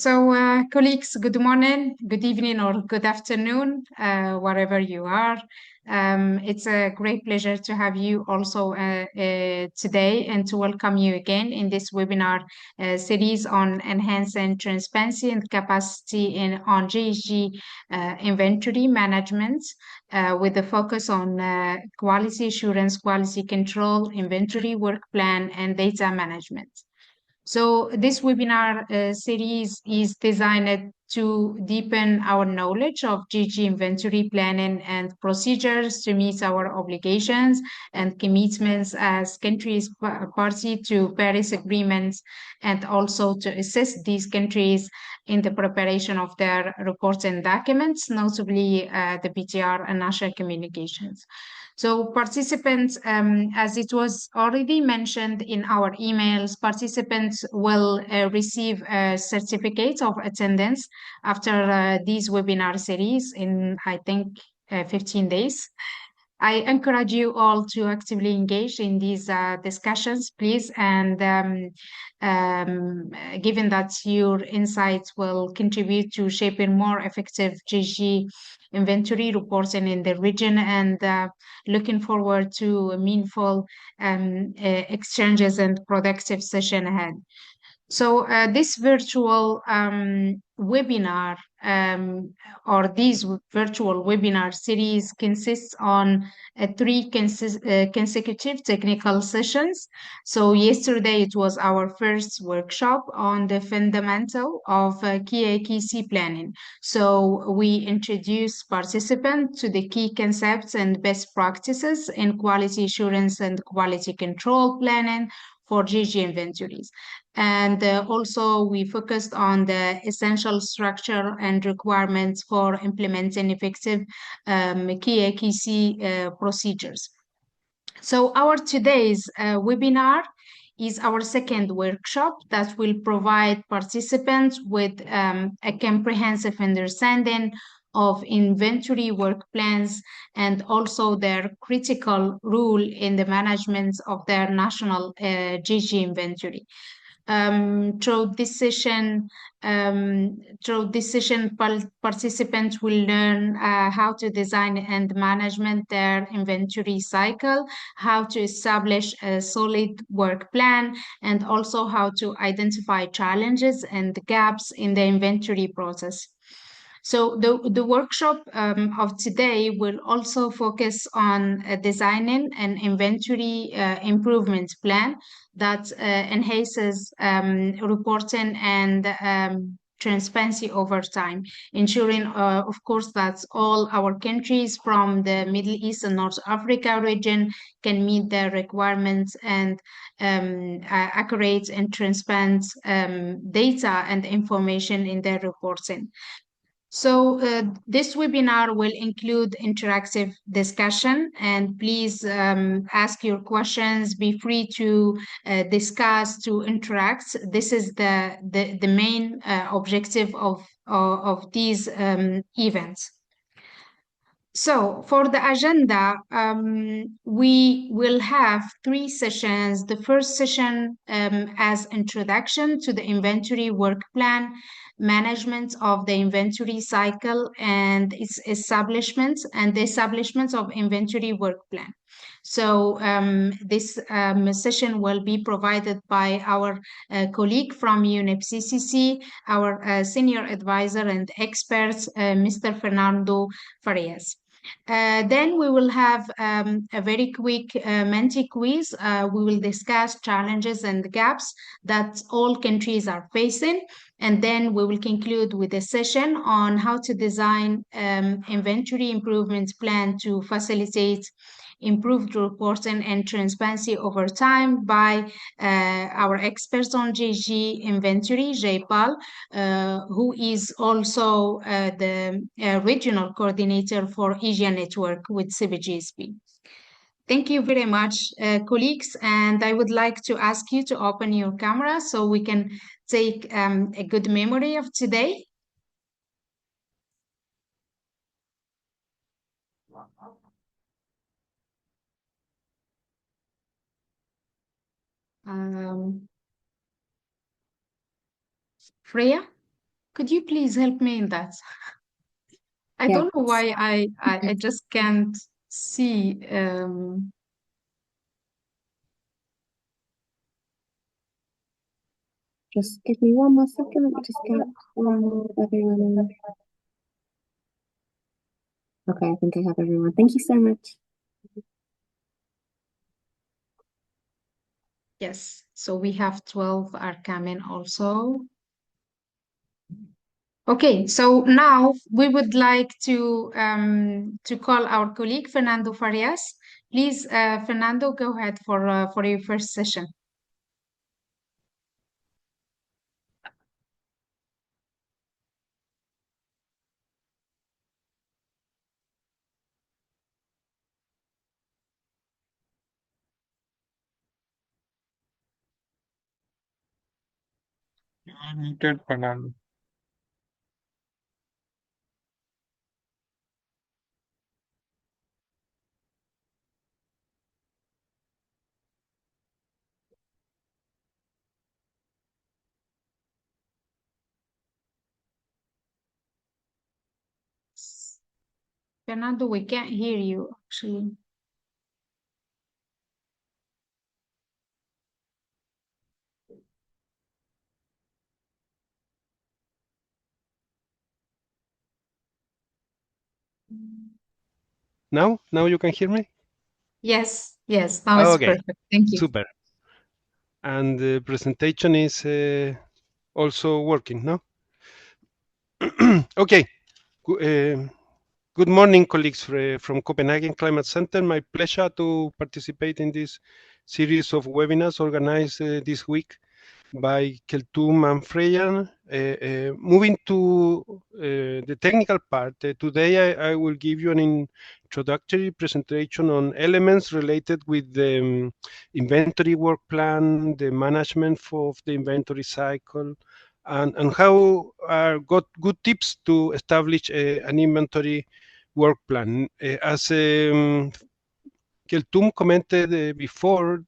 Colleagues, good morning, good evening, or good afternoon, wherever you are. It's a great pleasure to have you also today and to welcome you again in this webinar series on enhancing transparency and capacity on GHG inventory management with the focus on quality assurance, quality control, inventory work plan, and data management. So this webinar series is designed to deepen our knowledge of GHG inventory planning and procedures to meet our obligations and commitments as countries party to Paris agreements, and also to assist these countries in the preparation of their reports and documents, notably the BTR and national communications. So participants, as it was already mentioned in our emails, participants will receive a certificate of attendance after these webinar series in, I think, 15 days. I encourage you all to actively engage in these discussions, please, and given that your insights will contribute to shaping more effective GHG inventory reporting in the region, and looking forward to meaningful exchanges and productive session ahead. So this virtual webinar or these virtual webinar series consists on three consecutive technical sessions. So yesterday it was our first workshop on the fundamental of GHG planning. So we introduced participants to the key concepts and best practices in quality assurance and quality control planning for GHG inventories. And also we focused on the essential structure and requirements for implementing effective GHG procedures. So our today's webinar is our second workshop that will provide participants with a comprehensive understanding of inventory work plans and also their critical role in the management of their national GHG inventory. Through this session, participants will learn how to design and management their inventory cycle, how to establish a solid work plan, and also how to identify challenges and gaps in the inventory process. So the workshop of today will also focus on designing an inventory improvement plan that enhances reporting and transparency over time, ensuring, of course, that all our countries from the Middle East and North Africa region can meet their requirements and accurate and transparent data and information in their reporting. So this webinar will include interactive discussion, and please ask your questions, be free to discuss, to interact. This is the main objective of these events. So for the agenda, we will have three sessions. The first session as introduction to the inventory work plan, management of the inventory cycle and its establishment, and the establishment of inventory work plan. So this session will be provided by our colleague from UNFCCC, our senior advisor and expert, Mr. Fernando Farias. Then we will have a very quick Menti quiz. We will discuss challenges and gaps that all countries are facing. And then we will conclude with a session on how to design inventory improvement plan to facilitate improved reporting and transparency over time by our experts on GHG inventory, Jaypal, who is also the regional coordinator for Asia Network with CBIT-GSP. Thank you very much, colleagues, and I would like to ask you to open your camera so we can take a good memory of today. Freya? Could you please help me in that? I Yeah, don't know why I just can't see. just give me one more second. Let me just get everyone. Okay, I think I have everyone. Thank you so much. Yes, so we have 12 are coming also. Okay, so now we would like to call our colleague Fernando Farias. Please, Fernando, go ahead for your first session. Muted, Fernando. Fernando, we can't hear you actually. Now you can hear me? Yes, yes, now it's Okay, perfect. Thank you. super. And the presentation is also working, no? Okay. Good morning, colleagues from Copenhagen Climate Center. My pleasure to participate in this series of webinars organized this week by Keltum and Freyan. Moving to the technical part, today I will give you an introductory presentation on elements related with the inventory work plan, the management of the inventory cycle, and how are got good tips to establish an inventory work plan. As Keltum commented before,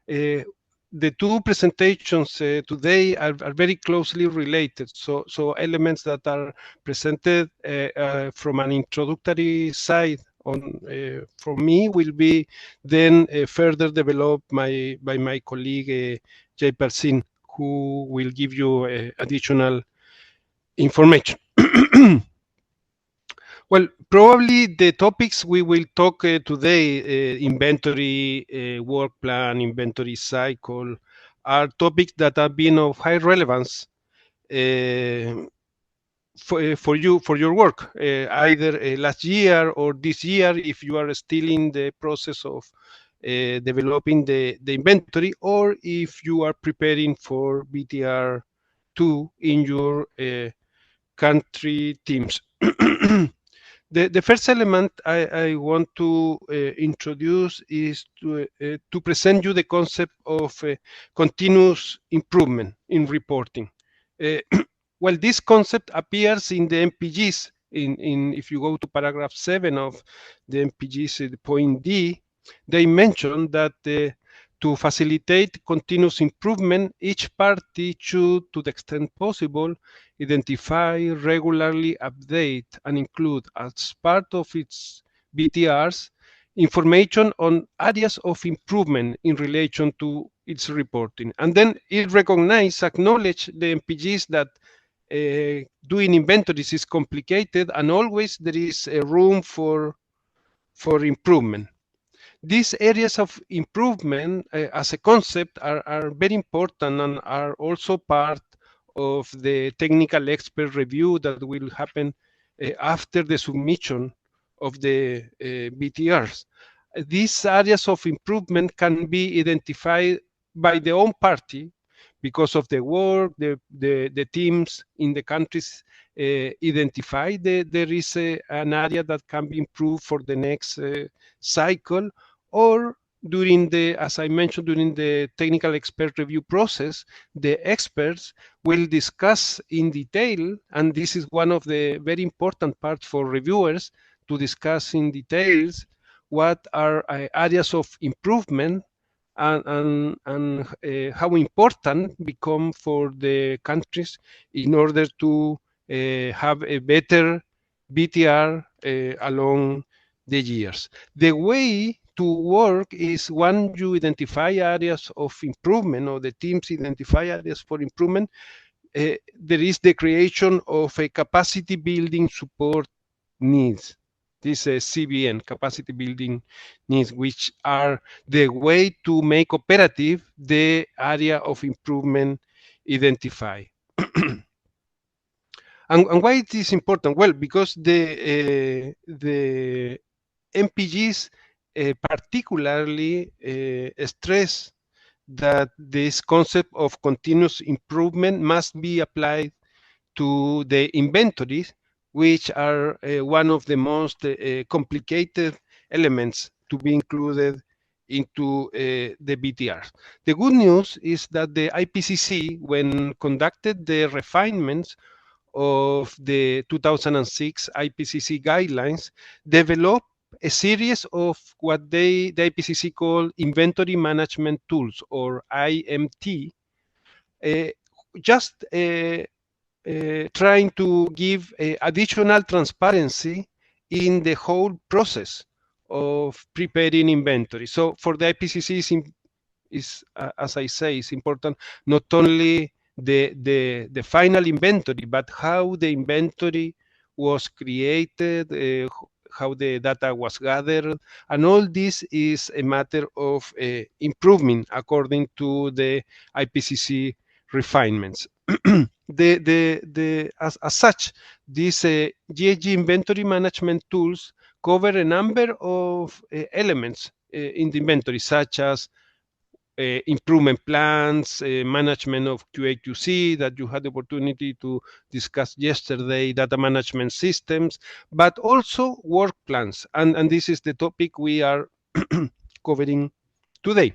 uh, the two presentations today are very closely related. So elements that are presented from an introductory side on for me will be then further developed by my colleague Jay Persin, who will give you additional information. Well, probably the topics we will talk today, inventory work plan, inventory cycle, are topics that have been of high relevance for you for your work, either last year or this year, if you are still in the process of developing the inventory, or if you are preparing for BTR2 in your country teams. The first element I want to introduce is to present you the concept of continuous improvement in reporting. Uh, well, this concept appears in the MPGs. If you go to paragraph 7 of the MPGs, point D, they mention that to facilitate continuous improvement, each party should, to the extent possible, identify, regularly update, and include as part of its BTRs information on areas of improvement in relation to its reporting. And then it recognizes, acknowledge the MPGs that doing inventories is complicated and always there is a room for improvement. These areas of improvement as a concept are very important and are also part of the technical expert review that will happen after the submission of the BTRs. These areas of improvement can be identified by the own party because of the work, the teams in the countries identify there is an area that can be improved for the next cycle, or during the, as I mentioned, during the technical expert review process, the experts will discuss in detail, and this is one of the very important parts for reviewers to discuss in details what are areas of improvement and how important become for the countries in order to have a better BTR along the years. The way to work is when you identify areas of improvement, or the teams identify areas for improvement, there is the creation of a capacity building support needs. This CBN, capacity building needs, which are the way to make operative the area of improvement identified. And why it is important? Well, because the MPGs particularly stress that this concept of continuous improvement must be applied to the inventories, which are one of the most complicated elements to be included into the BTR. The good news is that the IPCC, when conducted the refinements of the 2006 IPCC guidelines, developed a series of what the IPCC call inventory management tools, or IMT, just trying to give additional transparency in the whole process of preparing inventory. So for the IPCC is as I say, it's important not only the final inventory, but how the inventory was created, how the data was gathered, and all this is a matter of improving according to the IPCC refinements. As such, these GHG inventory management tools cover a number of elements in the inventory, such as improvement plans, management of QA/QC that you had the opportunity to discuss yesterday, data management systems, but also work plans. And this is the topic we are covering today.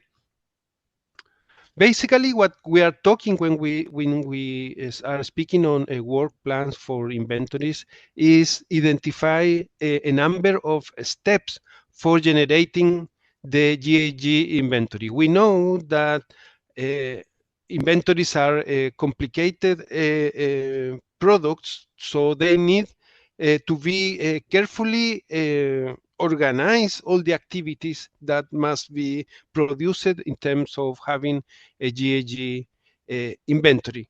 Basically, what we are talking when we are speaking on work plans for inventories is identify a number of steps for generating the GHG inventory. We know that inventories are complicated products, so they need to be carefully organize all the activities that must be produced in terms of having a GHG inventory.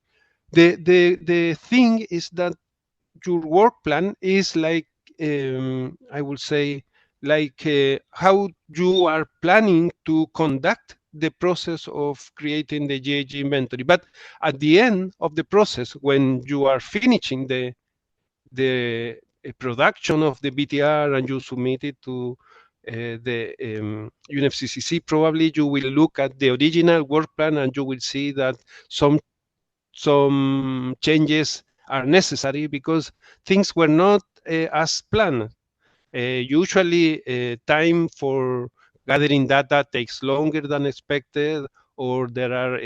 The thing is that your work plan is like, I would say, like how you are planning to conduct the process of creating the GHG inventory. But at the end of the process, when you are finishing the production of the BTR and you submit it to the UNFCCC, probably you will look at the original work plan and you will see that some changes are necessary because things were not as planned. Usually, time for gathering data takes longer than expected, or there are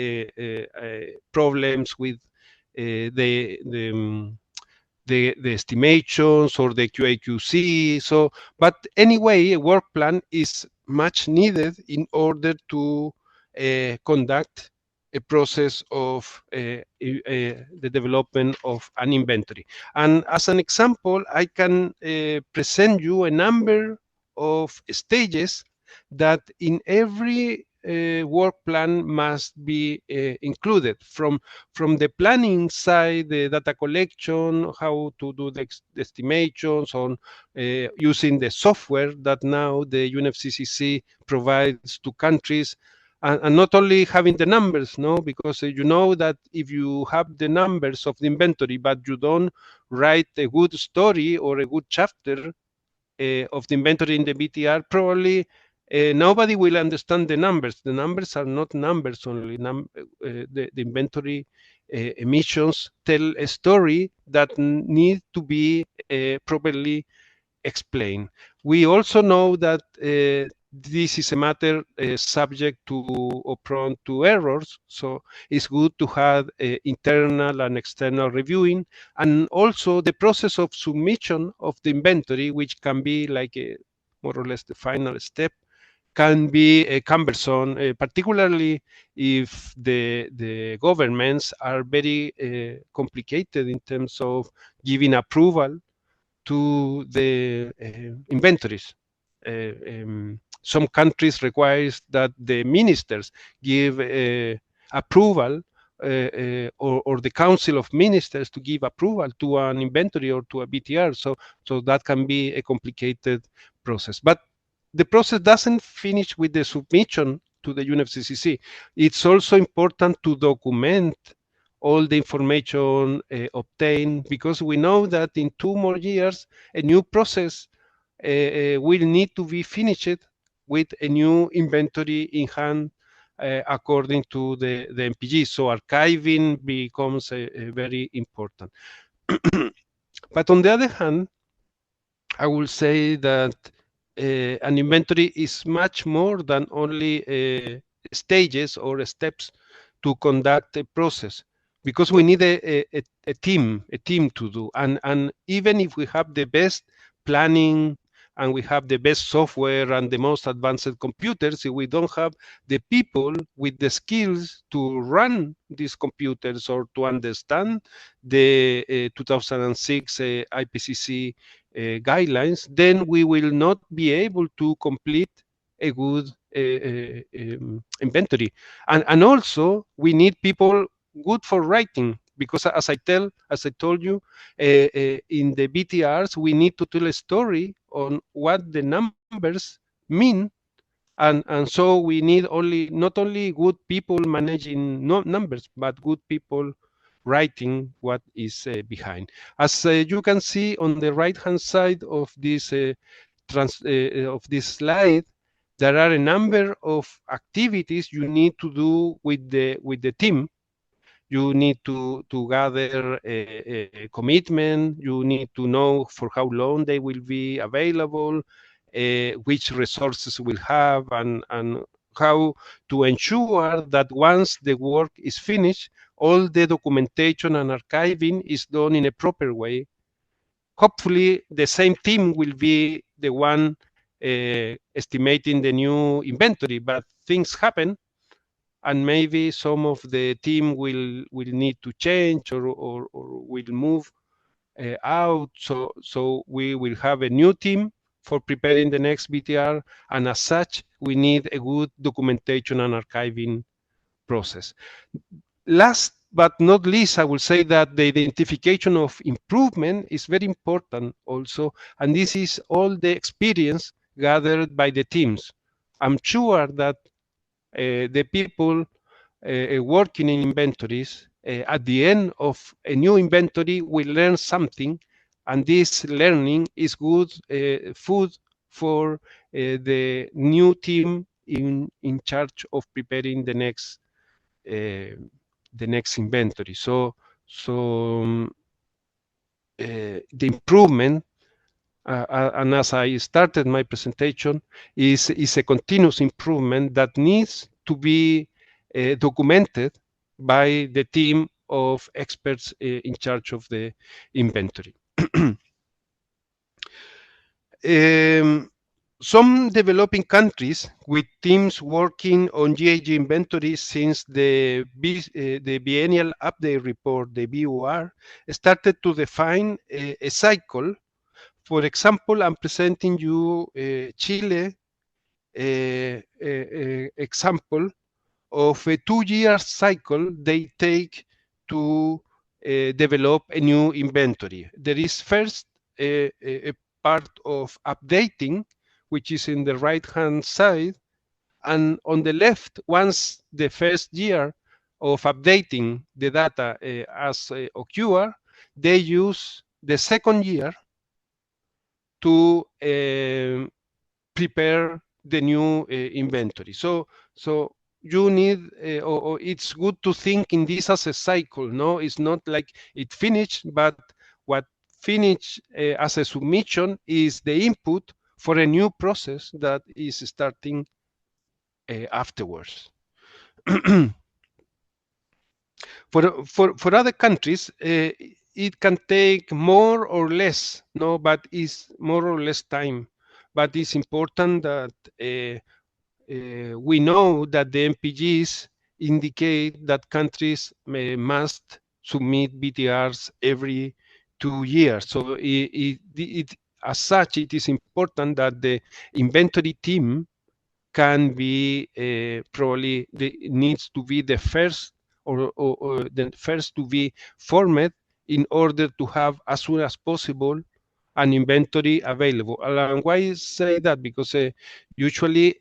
problems with the estimations or the QA/QC. So, but anyway, a work plan is much needed in order to conduct a process of the development of an inventory. And as an example, I can present you a number of stages that in every work plan must be included, from the planning side, the data collection, how to do the estimations on using the software that now the UNFCCC provides to countries, and not only having the numbers, no, because you know that if you have the numbers of the inventory but you don't write a good story or a good chapter of the inventory in the BTR, probably nobody will understand the numbers. The numbers are not numbers only. The inventory emissions tell a story that needs to be properly explained. We also know that this is a matter subject to or prone to errors, so it's good to have internal and external reviewing, and also the process of submission of the inventory, which can be like more or less the final step, can be cumbersome, particularly if the governments are very complicated in terms of giving approval to the inventories. Some countries requires that the ministers give approval, or the Council of Ministers to give approval to an inventory or to a BTR. So that can be a complicated process. But the process doesn't finish with the submission to the UNFCCC. It's also important to document all the information obtained, because we know that in 2 more years a new process will need to be finished with a new inventory in hand, according to the MPG. So archiving becomes very important. But on the other hand, I will say that an inventory is much more than only stages or steps to conduct a process, because we need a team to do. And even if we have the best planning and we have the best software and the most advanced computers, if we don't have the people with the skills to run these computers or to understand the 2006 IPCC guidelines, then we will not be able to complete a good inventory. And also we need people good for writing, because as I told you, in the BTRs we need to tell a story on what the numbers mean. And so we need not only good people managing numbers, but good people writing what is behind. As you can see on the right-hand side of this slide, there are a number of activities you need to do with the team. You need to gather a commitment. You need to know for how long they will be available, which resources will have, and how to ensure that once the work is finished, all the documentation and archiving is done in a proper way. Hopefully, the same team will be the one estimating the new inventory, but things happen, and maybe some of the team will need to change or will move out. So we will have a new team for preparing the next BTR, and as such, we need a good documentation and archiving process. Last but not least, I will say that the identification of improvement is very important also, and this is all the experience gathered by the teams. I'm sure that the people working in inventories at the end of a new inventory will learn something, and this learning is good food for the new team in charge of preparing the next inventory. So the improvement, and as I started my presentation, is a continuous improvement that needs to be documented by the team of experts in charge of the inventory. Some developing countries with teams working on GHG inventories since the biennial update report, the BUR, started to define a cycle. For example, I'm presenting you Chile example of a 2-year cycle they take to develop a new inventory. There is first a part of updating, which is in the right-hand side, and on the left, once the first year of updating the data as occur, they use the second year to prepare the new inventory. So you need, or it's good to think in this as a cycle. No, it's not like it finished, but what finished as a submission is the input for a new process that is starting afterwards. For other countries, it can take more or less, no, but it's more or less time. But it's important that we know that the MPGs indicate that countries must submit BTRs every 2 years. So as such, it is important that the inventory team can be probably needs to be the first or the first to be formed in order to have as soon as possible an inventory available. And why I say that? Because usually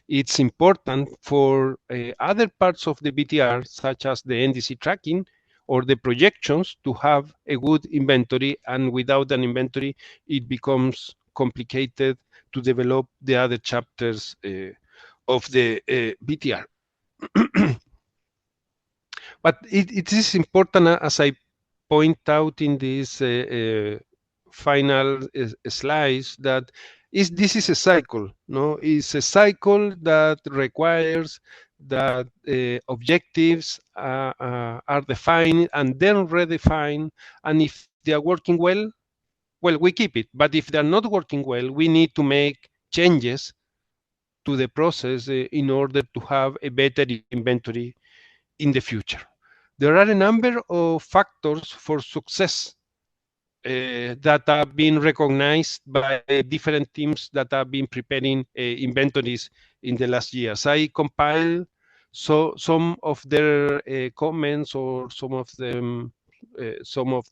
it's important for other parts of the BTR, such as the NDC tracking or the projections, to have a good inventory. And without an inventory, it becomes complicated to develop the other chapters of the BTR. But it is important, as I point out in this final slides, that this is a cycle. No, it's a cycle that requires that objectives are defined and then redefined, and if they are working well, we keep it. But if they're not working well, we need to make changes to the process in order to have a better inventory in the future. There are a number of factors for success that have been recognized by different teams that have been preparing inventories in the last years. I compiled some of their comments or some of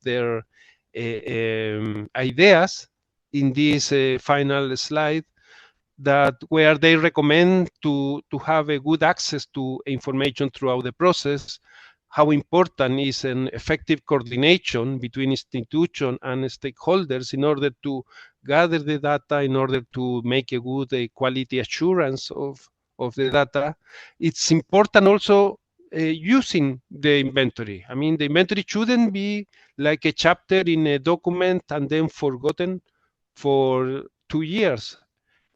their ideas in this final slide, that where they recommend to have a good access to information throughout the process, how important is an effective coordination between institutions and stakeholders in order to gather the data, in order to make a good quality assurance of the data. It's important also using the inventory. I mean, the inventory shouldn't be like a chapter in a document and then forgotten for 2 years.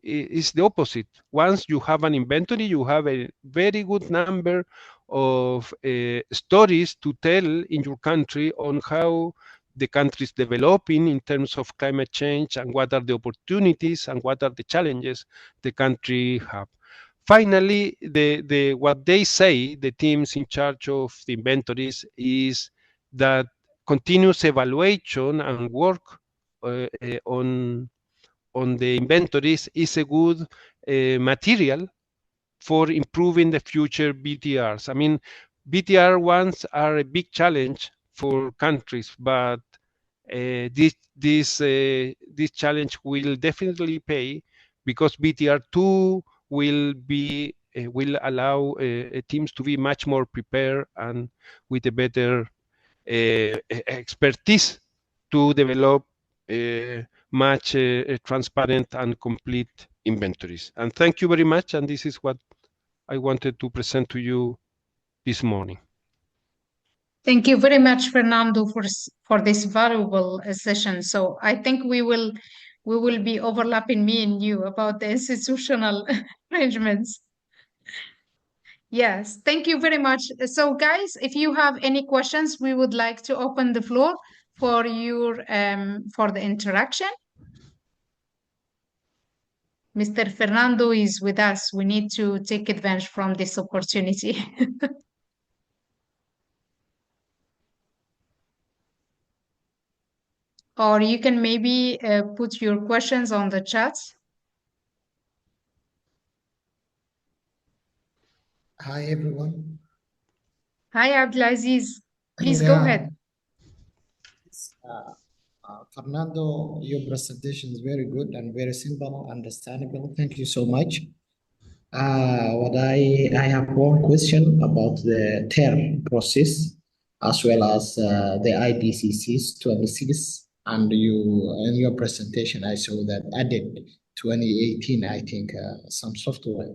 It's the opposite. Once you have an inventory, you have a very good number of stories to tell in your country on how the country is developing in terms of climate change, and what are the opportunities and what are the challenges the country have. Finally, what they say, the teams in charge of the inventories, is that continuous evaluation and work on the inventories is a good material for improving the future BTRs. I mean, BTR ones are a big challenge for countries, but this challenge will definitely pay, because BTR2 will allow teams to be much more prepared and with a better expertise to develop much transparent and complete inventories. And thank you very much. And this is what I wanted to present to you this morning. Thank you very much, Fernando, for this valuable session. So I think we will be overlapping, me and you, about the institutional arrangements. Yes, thank you very much. So guys, if you have any questions, we would like to open the floor for your for the interaction. Mr. Fernando is with us. We need to take advantage from this opportunity. Or you can maybe put your questions on the chat. Hi, everyone. Hi, Abdulaziz. Please go ahead. Fernando, your presentation is very good and very simple, understandable. Thank you so much. I have one question about the TER process, as well as the IDCC's 26, and in your presentation, I saw that added 2018, I think, some software.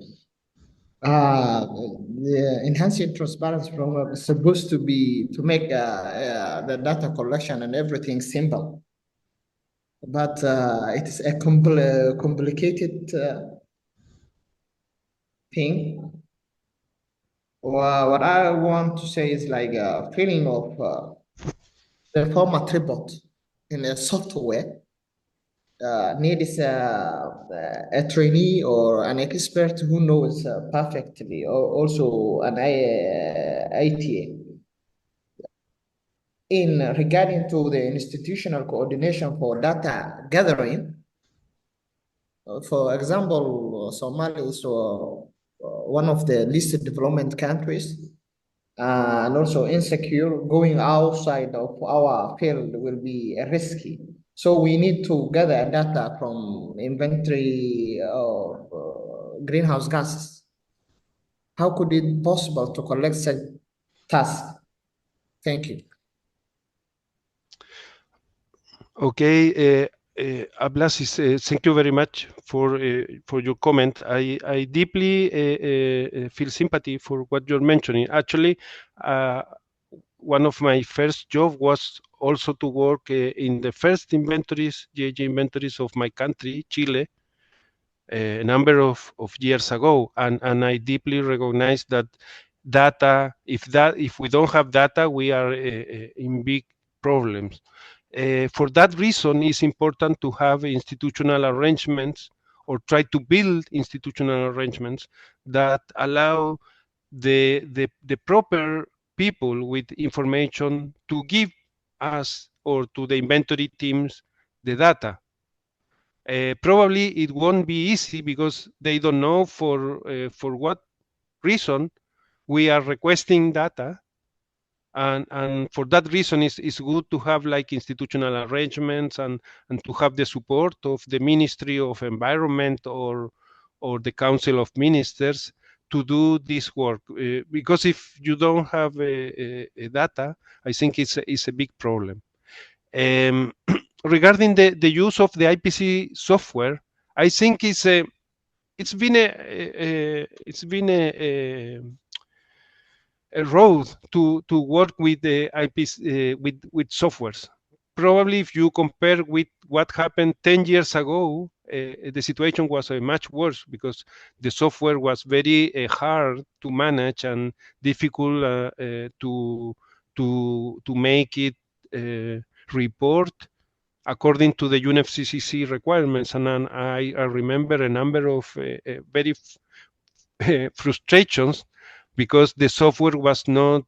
The enhancing transparency program is supposed to be to make the data collection and everything simple, but it is a complicated thing. What I want to say is like a feeling of the form attribute in a software needs a trainee or an expert who knows perfectly, or also an ITA. In regarding to the institutional coordination for data gathering, for example, Somalia is one of the least developed countries, and also insecure. Going outside of our field will be risky. So we need to gather data from inventory of greenhouse gases. How could it possible to collect such tasks? Thank you. Okay, Ablasis, thank you very much for your comment. I deeply feel sympathy for what you're mentioning. Actually, one of my first job was also to work in the first inventories, GHG inventories of my country, Chile, a number of years ago, and I deeply recognize that data, if we don't have data, we are in big problems. For that reason, it's important to have institutional arrangements or try to build institutional arrangements that allow the proper people with information to give us or to the inventory teams the data. Probably it won't be easy because they don't know for what reason we are requesting data, and for that reason it's good to have like institutional arrangements and to have the support of the Ministry of Environment or the Council of Ministers to do this work, because if you don't have data, I think it's a big problem. Regarding the use of the IPC software, I think it's been a road to work with the IPs with softwares. Probably if you compare with what happened 10 years ago, the situation was much worse because the software was very hard to manage and difficult to make it report according to the UNFCCC requirements. And I remember a number of very frustrations because the software was not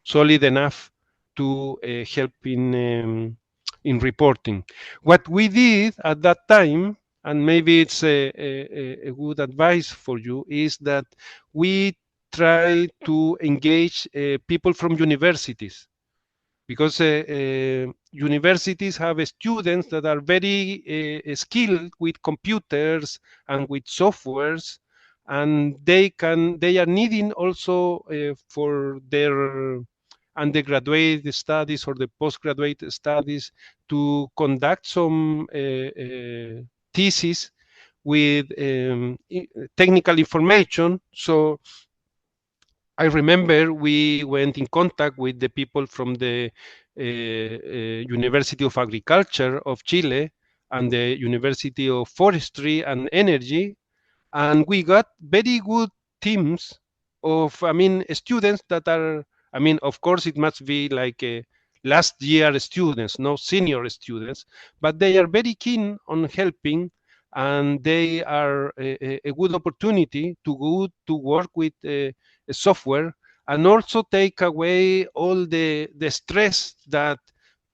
solid enough to help in reporting. What we did at that time, and maybe it's a good advice for you, is that we try to engage people from universities, because universities have students that are very skilled with computers and with softwares, and they are needing also for their undergraduate studies or the postgraduate studies to conduct some thesis with technical information. So I remember we went in contact with the people from the University of Agriculture of Chile and the University of Forestry and Energy, and we got very good teams of, students that are, of course, it must be like last year students, no senior students, but they are very keen on helping, and they are a good opportunity to go to work with software and also take away all the stress that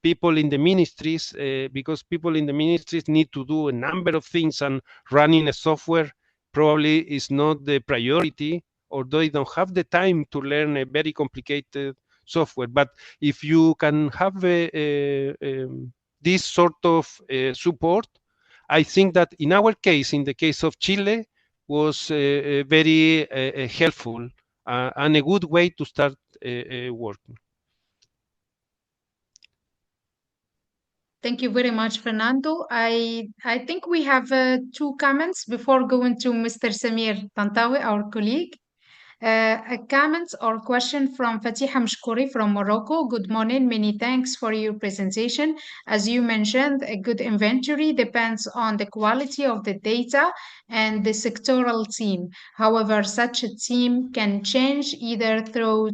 people in the ministries, because people in the ministries need to do a number of things, and running a software probably is not the priority, or they don't have the time to learn a very complicated software. But if you can have this sort of support, I think that in our case, in the case of Chile, was very helpful and a good way to start working. Thank you very much, Fernando. I think we have two comments before going to Mr. Samir Tantawi, our colleague. A comment or question from Fatiha Mshkouri from Morocco. Good morning. Many thanks for your presentation. As you mentioned, a good inventory depends on the quality of the data and the sectoral team. However, such a team can change either through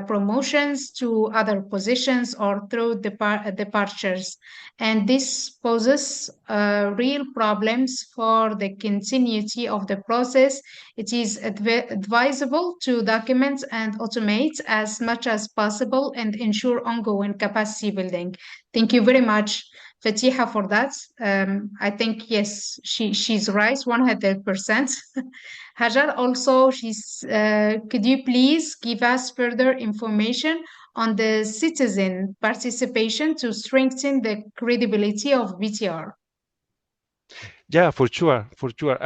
promotions to other positions or through departures. And this poses real problems for the continuity of the process. It is advisable to document and automate as much as possible and ensure ongoing capacity building. Thank you very much, Fatiha, for that. I think, yes, she's right, 100%. Hajar also, could you please give us further information on the citizen participation to strengthen the credibility of BTR? Yeah, for sure, for sure.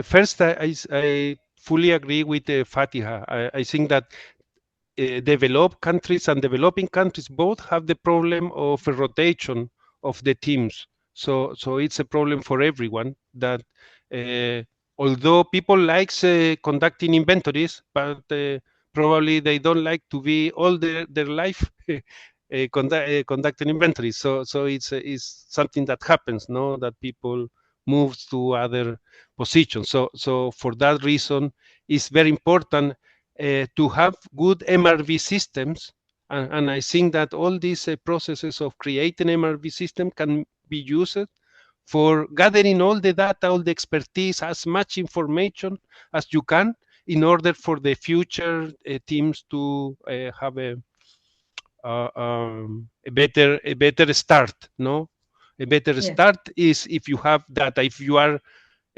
First, I fully agree with Fatiha. I think that developed countries and developing countries both have the problem of a rotation of the teams. So it's a problem for everyone that although people likes conducting inventories, but probably they don't like to be all their life conducting inventories. So it's something that happens, no, that people move to other positions. So for that reason, it's very important to have good MRV systems. And I think that all these processes of creating MRV system can be used for gathering all the data, all the expertise, as much information as you can in order for the future teams to have a better start, no? A better start is if you have data. If you are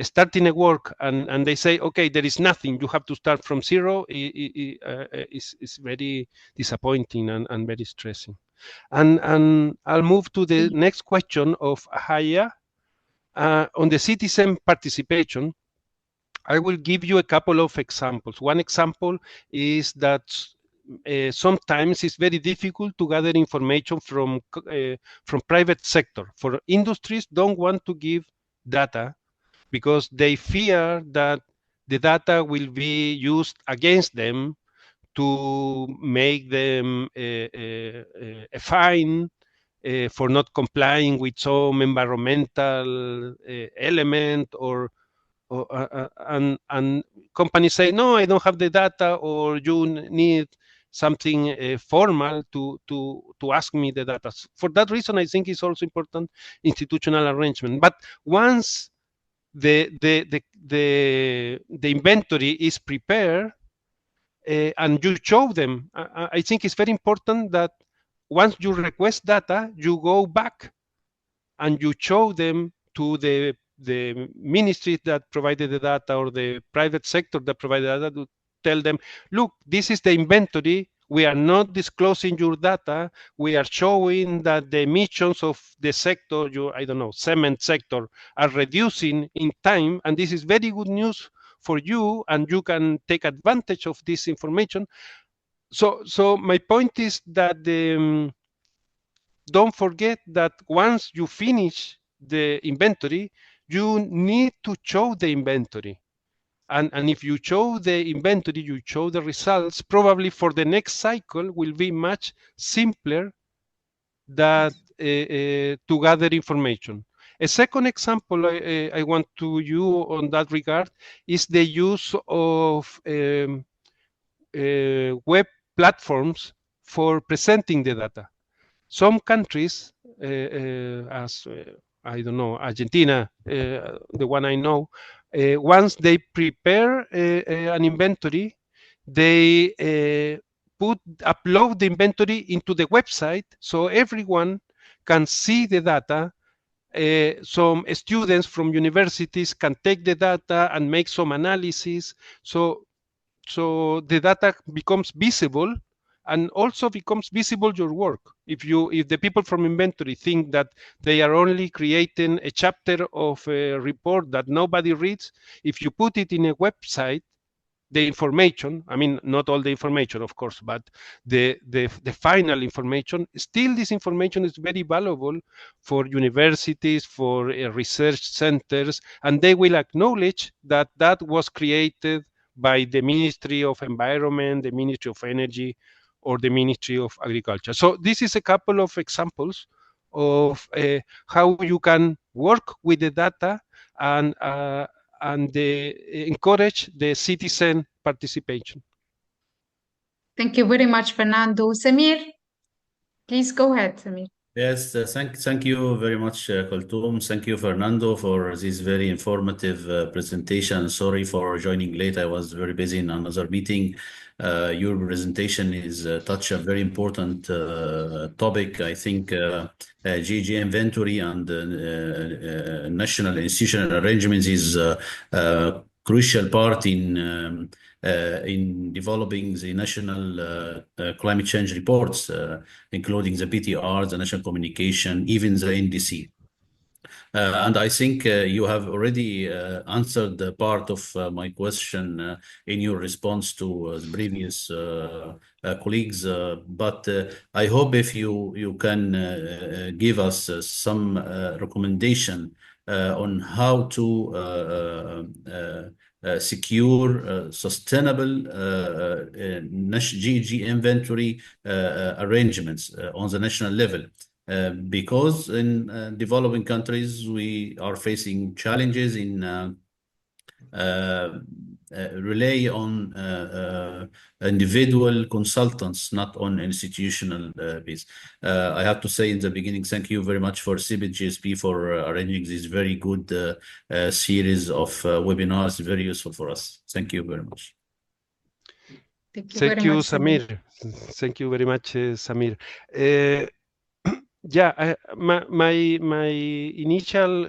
starting a work and they say, okay, there is nothing, you have to start from zero, it's very disappointing and very stressing. And I'll move to the next question of Haya. On the citizen participation, I will give you a couple of examples. One example is that sometimes it's very difficult to gather information from private sector. For industries, don't want to give data because they fear that the data will be used against them to make them a fine for not complying with some environmental element, and companies say, no, I don't have the data, or you need something formal to ask me the data. For that reason, I think it's also important institutional arrangement. But once the inventory is prepared and you show them, I think it's very important that once you request data, you go back and you show them to the ministry that provided the data or the private sector that provided data, to tell them, look, this is the inventory. We are not disclosing your data. We are showing that the emissions of the sector, I don't know, cement sector, are reducing in time. And this is very good news for you, and you can take advantage of this information. So my point is that don't forget that once you finish the inventory, you need to show the inventory. And if you show the inventory, you show the results, probably for the next cycle will be much simpler that to gather information. A second example I want to you on that regard is the use of web platforms for presenting the data. Some countries, as I don't know, Argentina, the one I know, once they prepare an inventory, they upload the inventory into the website so everyone can see the data. Some students from universities can take the data and make some analysis. So the data becomes visible, and also becomes visible your work. If the people from inventory think that they are only creating a chapter of a report that nobody reads, if you put it in a website, the information, I mean, not all the information, of course, but the final information, still this information is very valuable for universities, for research centers, and they will acknowledge that that was created by the Ministry of Environment, the Ministry of Energy, or the Ministry of Agriculture. So this is a couple of examples of how you can work with the data and encourage the citizen participation. Thank you very much, Fernando. Samir, please go ahead, Samir. Yes, thank you very much, Kulthum. Thank you, Fernando, for this very informative presentation. Sorry for joining late. I was very busy in another meeting. Your presentation is touch a very important topic. I think GHG inventory and national institutional arrangements is crucial part in developing the national climate change reports, including the PTR, the national communication, even the NDC. And I think you have already answered the part of my question in your response to the previous colleagues. But I hope if you can give us some recommendation on how to secure sustainable GHG inventory arrangements on the national level. Because in developing countries, we are facing challenges in rely on individual consultants, not on institutional base. I have to say in the beginning, thank you very much for CBIT-GSP for arranging this very good series of webinars, very useful for us. Thank you very much. Thank you very much, Samir. Thank you very much, Samir. Yeah, my initial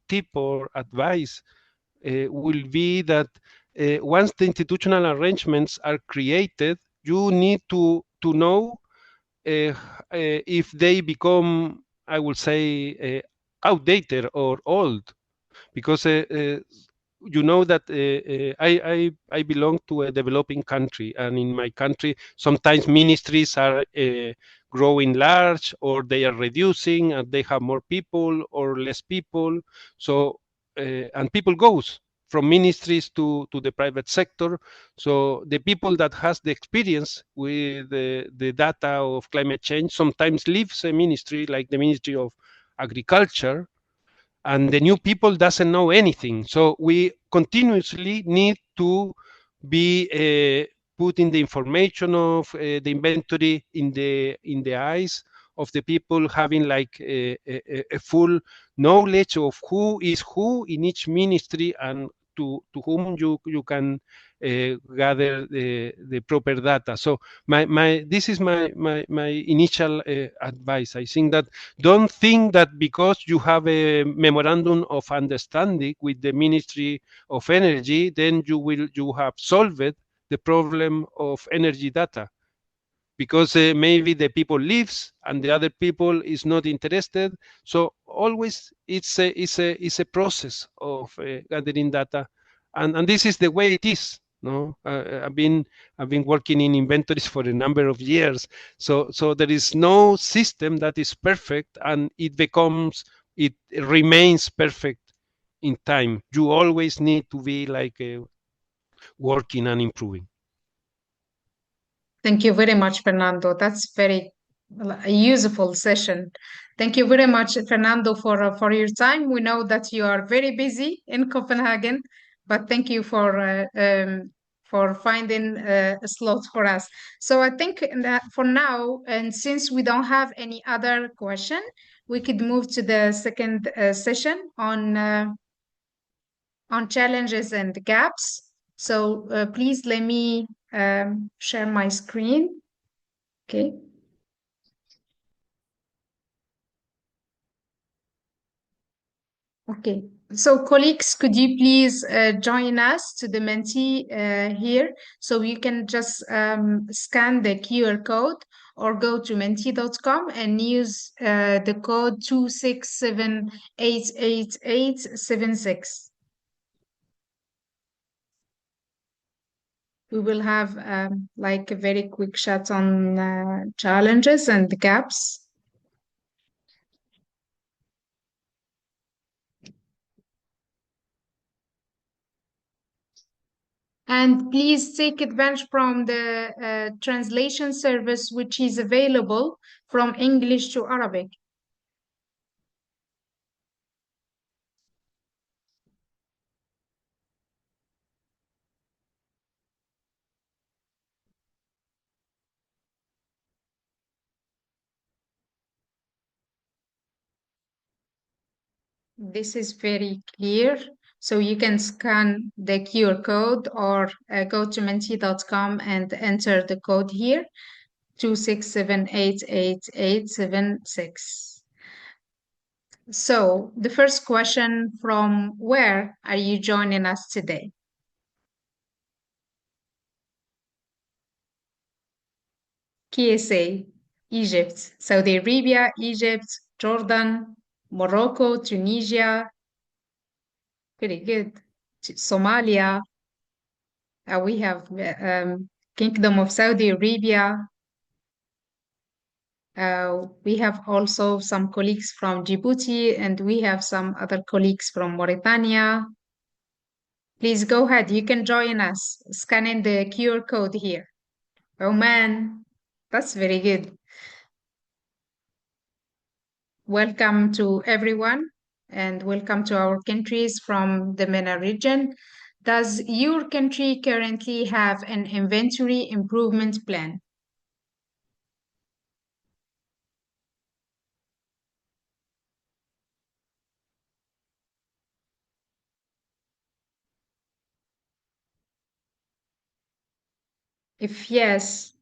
tip or advice will be that once the institutional arrangements are created, you need to know if they become, I would say, outdated or old, because you know that I belong to a developing country, and in my country, sometimes ministries are growing large, or they are reducing, and they have more people or less people. So and people goes from ministries to the private sector. So the people that has the experience with the data of climate change sometimes leaves a ministry like the Ministry of Agriculture, and the new people doesn't know anything. So we continuously need to be putting the information of the inventory in the eyes of the people, having like a full knowledge of who is who in each ministry, and to whom you can gather the proper data. So this is my initial advice. I think that don't think that because you have a memorandum of understanding with the Ministry of Energy, then you have solved the problem of energy data, because maybe the people leaves and the other people is not interested. So always it's a process of gathering data, and this is the way it is. No, I've been working in inventories for a number of years, so there is no system that is perfect, and it remains perfect in time. You always need to be like working and improving. Thank you very much, Fernando. That's very a useful session. Thank you very much, Fernando, for your time. We know that you are very busy in Copenhagen, but thank you for finding a slot for us. So I think that for now, and since we don't have any other question, we could move to the second session on challenges and gaps. So please let me share my screen. Okay. Okay. So colleagues, could you please join us to the Menti here? So you can just scan the QR code or go to menti.com and use the code 2678886. We will have like a very quick chat on challenges and gaps. And please take advantage from the translation service, which is available from English to Arabic. This is very clear. So you can scan the QR code or go to menti.com and enter the code here, 267888876. So the first question, from where are you joining us today? KSA, Egypt, Saudi Arabia, Egypt, Jordan, Morocco, Tunisia. Very good. Somalia. We have Kingdom of Saudi Arabia. We have also some colleagues from Djibouti, and we have some other colleagues from Mauritania. Please go ahead. You can join us scanning the QR code here. Oman. That's very good. Welcome to everyone, and welcome to our countries from the MENA region. Does your country currently have an inventory improvement plan? If yes,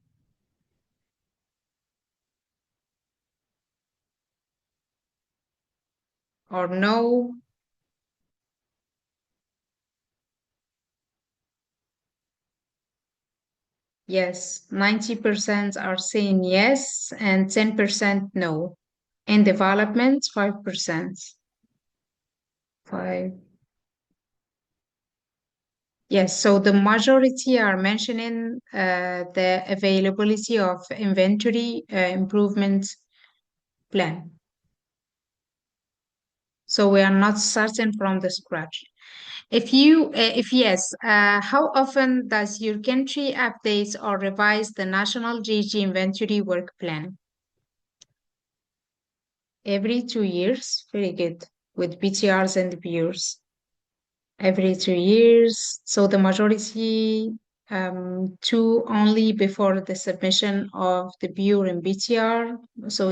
or no? Yes, 90% are saying yes and 10% no. In development, 5%. 5. Yes, so the majority are mentioning the availability of inventory improvement plan. So we are not certain from the scratch. If yes, how often does your country update or revise the national GHG inventory work plan? Every 2 years. Very good. With BTRs and BURs. Every 2 years. So the majority, 2 only before the submission of the BUR and BTR. So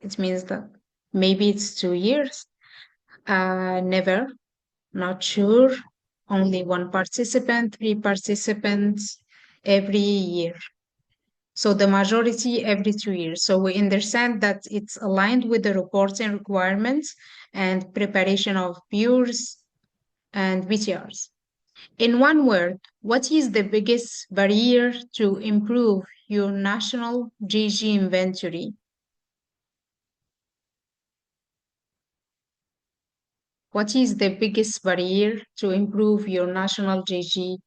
it means that maybe it's 2 years. Never. Not sure. Only 1 participant, 3 participants every year. So the majority every 2 years. So we understand that it's aligned with the reporting requirements and preparation of BURs and BTRs. In one word, what is the biggest barrier to improve your national GHG inventory? What is the biggest barrier to improve your national GHG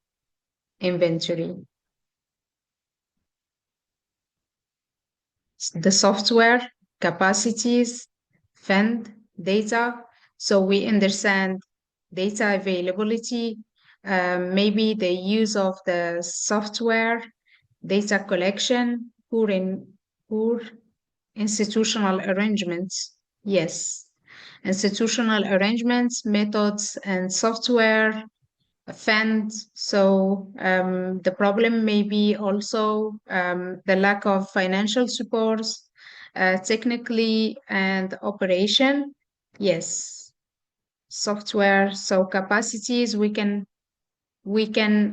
inventory? The software, capacities, fund, data. So we understand data availability, maybe the use of the software, data collection, poor institutional arrangements. Yes, institutional arrangements, methods, and software, fund. So the problem may be also the lack of financial support, technically and operation. Yes, software. So capacities, we can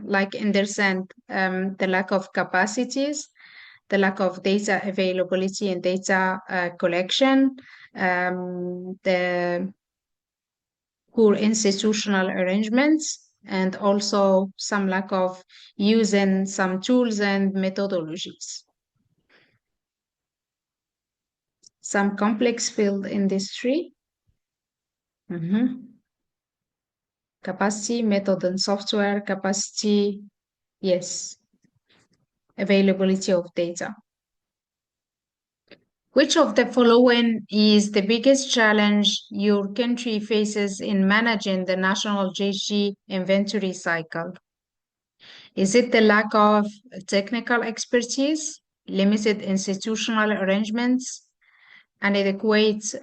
like understand the lack of capacities, the lack of data availability and data collection, the poor institutional arrangements, and also some lack of using some tools and methodologies. Some complex field industry. Capacity, method and software, capacity, yes. Availability of data. Which of the following is the biggest challenge your country faces in managing the national GHG inventory cycle? Is it the lack of technical expertise, limited institutional arrangements, inadequate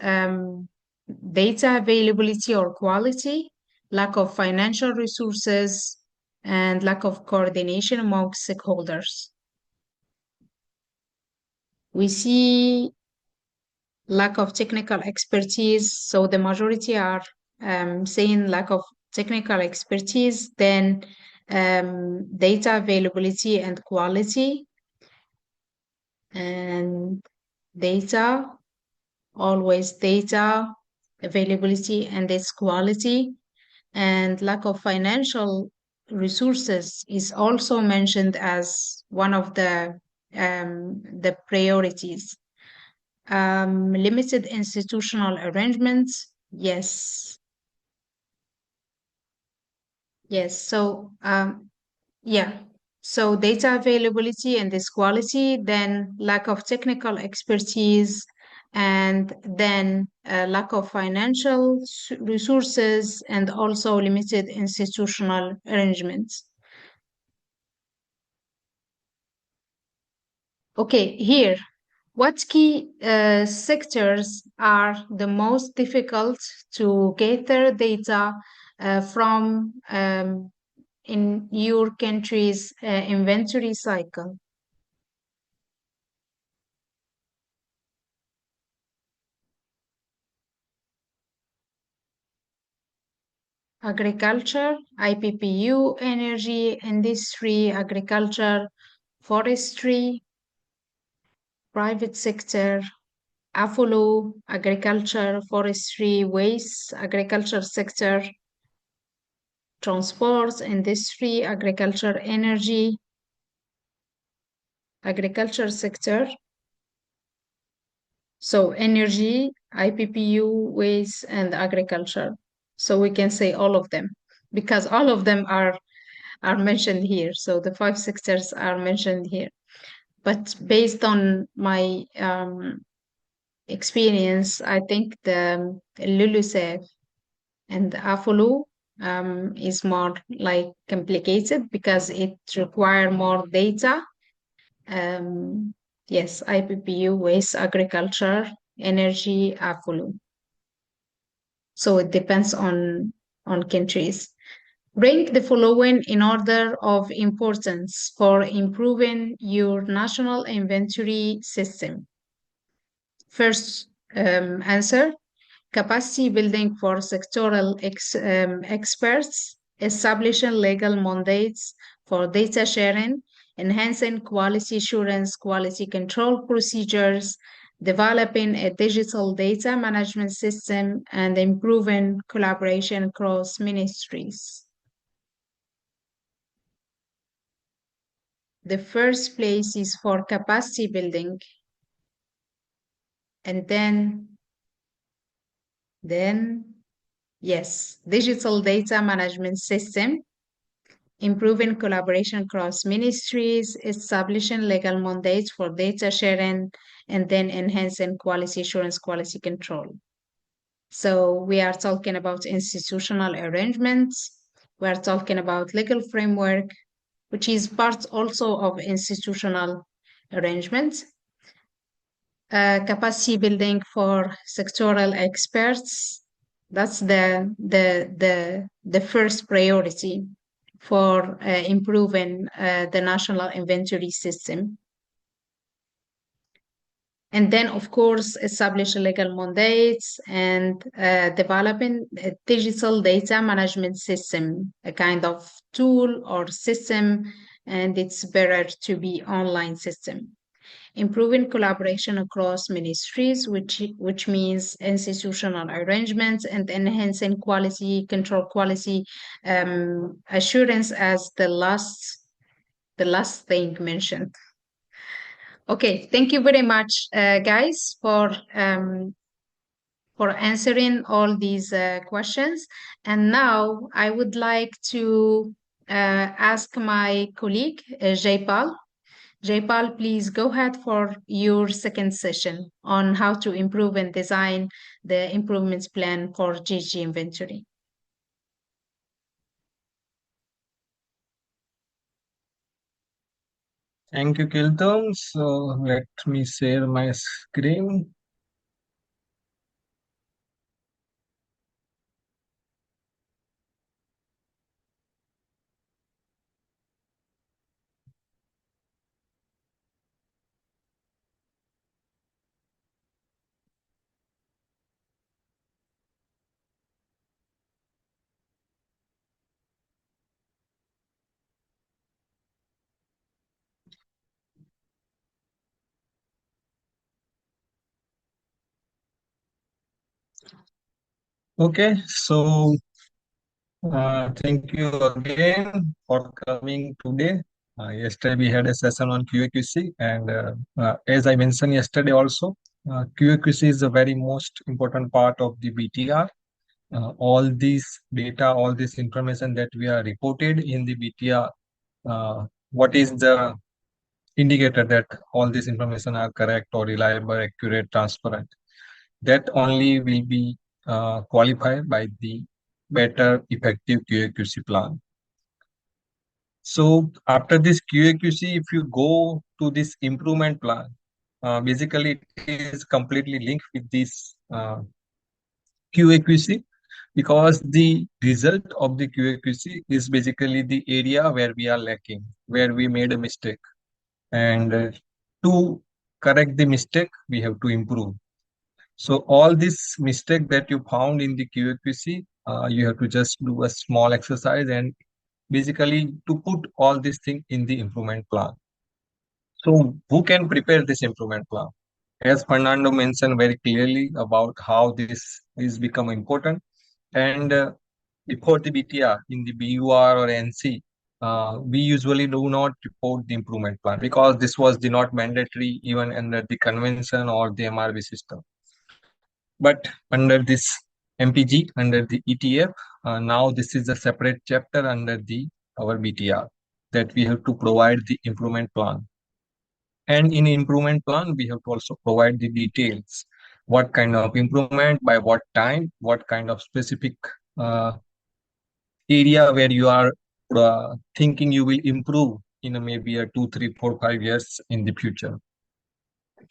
data availability or quality, lack of financial resources, and lack of coordination among stakeholders? We see lack of technical expertise, so the majority are saying lack of technical expertise, then data availability and quality, and data, always data availability and its quality, and lack of financial resources is also mentioned as one of the priorities. Limited institutional arrangements, yes. Yes, so yeah, so data availability and this quality, then lack of technical expertise, and then lack of financial resources, and also limited institutional arrangements. Okay, here, what key sectors are the most difficult to gather data from in your country's inventory cycle? Agriculture, IPPU, energy, industry, agriculture, forestry, private sector, AFOLO, agriculture, forestry, waste, agriculture sector, transport, industry, agriculture, energy, agriculture sector. So energy, IPPU, waste, and agriculture. So we can say all of them because all of them are mentioned here. So the 5 sectors are mentioned here. But based on my experience, I think the LULUCF and the AFOLU is more like complicated because it require more data. Yes, IPPU, waste, agriculture, energy, AFOLU. So it depends on countries. Rank the following in order of importance for improving your national inventory system. First answer, capacity building for sectoral experts, establishing legal mandates for data sharing, enhancing quality assurance, quality control procedures, developing a digital data management system, and improving collaboration across ministries. The first place is for capacity building, and then yes, digital data management system, improving collaboration across ministries, establishing legal mandates for data sharing, and then enhancing quality assurance, quality control. So we are talking about institutional arrangements. We are talking about legal framework, which is part also of institutional arrangements. Capacity building for sectoral experts. That's the first priority for improving the national inventory system. And then, of course, establish legal mandates and developing a digital data management system, a kind of tool or system, and it's better to be online system. Improving collaboration across ministries, which means institutional arrangements, and enhancing quality control, quality assurance as the last thing mentioned. Okay, thank you very much, guys, for answering all these questions. And now I would like to ask my colleague, Jaipal. Jaipal, please go ahead for your second session on how to improve and design the improvements plan for GHG inventory. Thank you, Kilton. So let me share my screen. Okay, so thank you again for coming today. Yesterday we had a session on QAQC, and as I mentioned yesterday also, QAQC is the very most important part of the BTR. All this data, all this information that we are reported in the BTR, what is the indicator that all this information are correct or reliable, accurate, transparent? That only will be qualified by the better effective QAQC plan. So after this QAQC, if you go to this improvement plan, basically it is completely linked with this QAQC, because the result of the QAQC is basically the area where we are lacking, where we made a mistake. And to correct the mistake, we have to improve. So all this mistake that you found in the QAQC, you have to just do a small exercise and basically to put all these things in the improvement plan. So who can prepare this improvement plan? As Fernando mentioned very clearly about how this is become important. And before the BTR, in the BUR or NC, we usually do not report the improvement plan because this was not mandatory even under the convention or the MRB system. But under this MPG, under the ETF, now this is a separate chapter under the our BTR that we have to provide the improvement plan. And in improvement plan, we have to also provide the details. What kind of improvement, by what time, what kind of specific area where you are thinking you will improve in maybe a 2, 3, 4, 5 years in the future.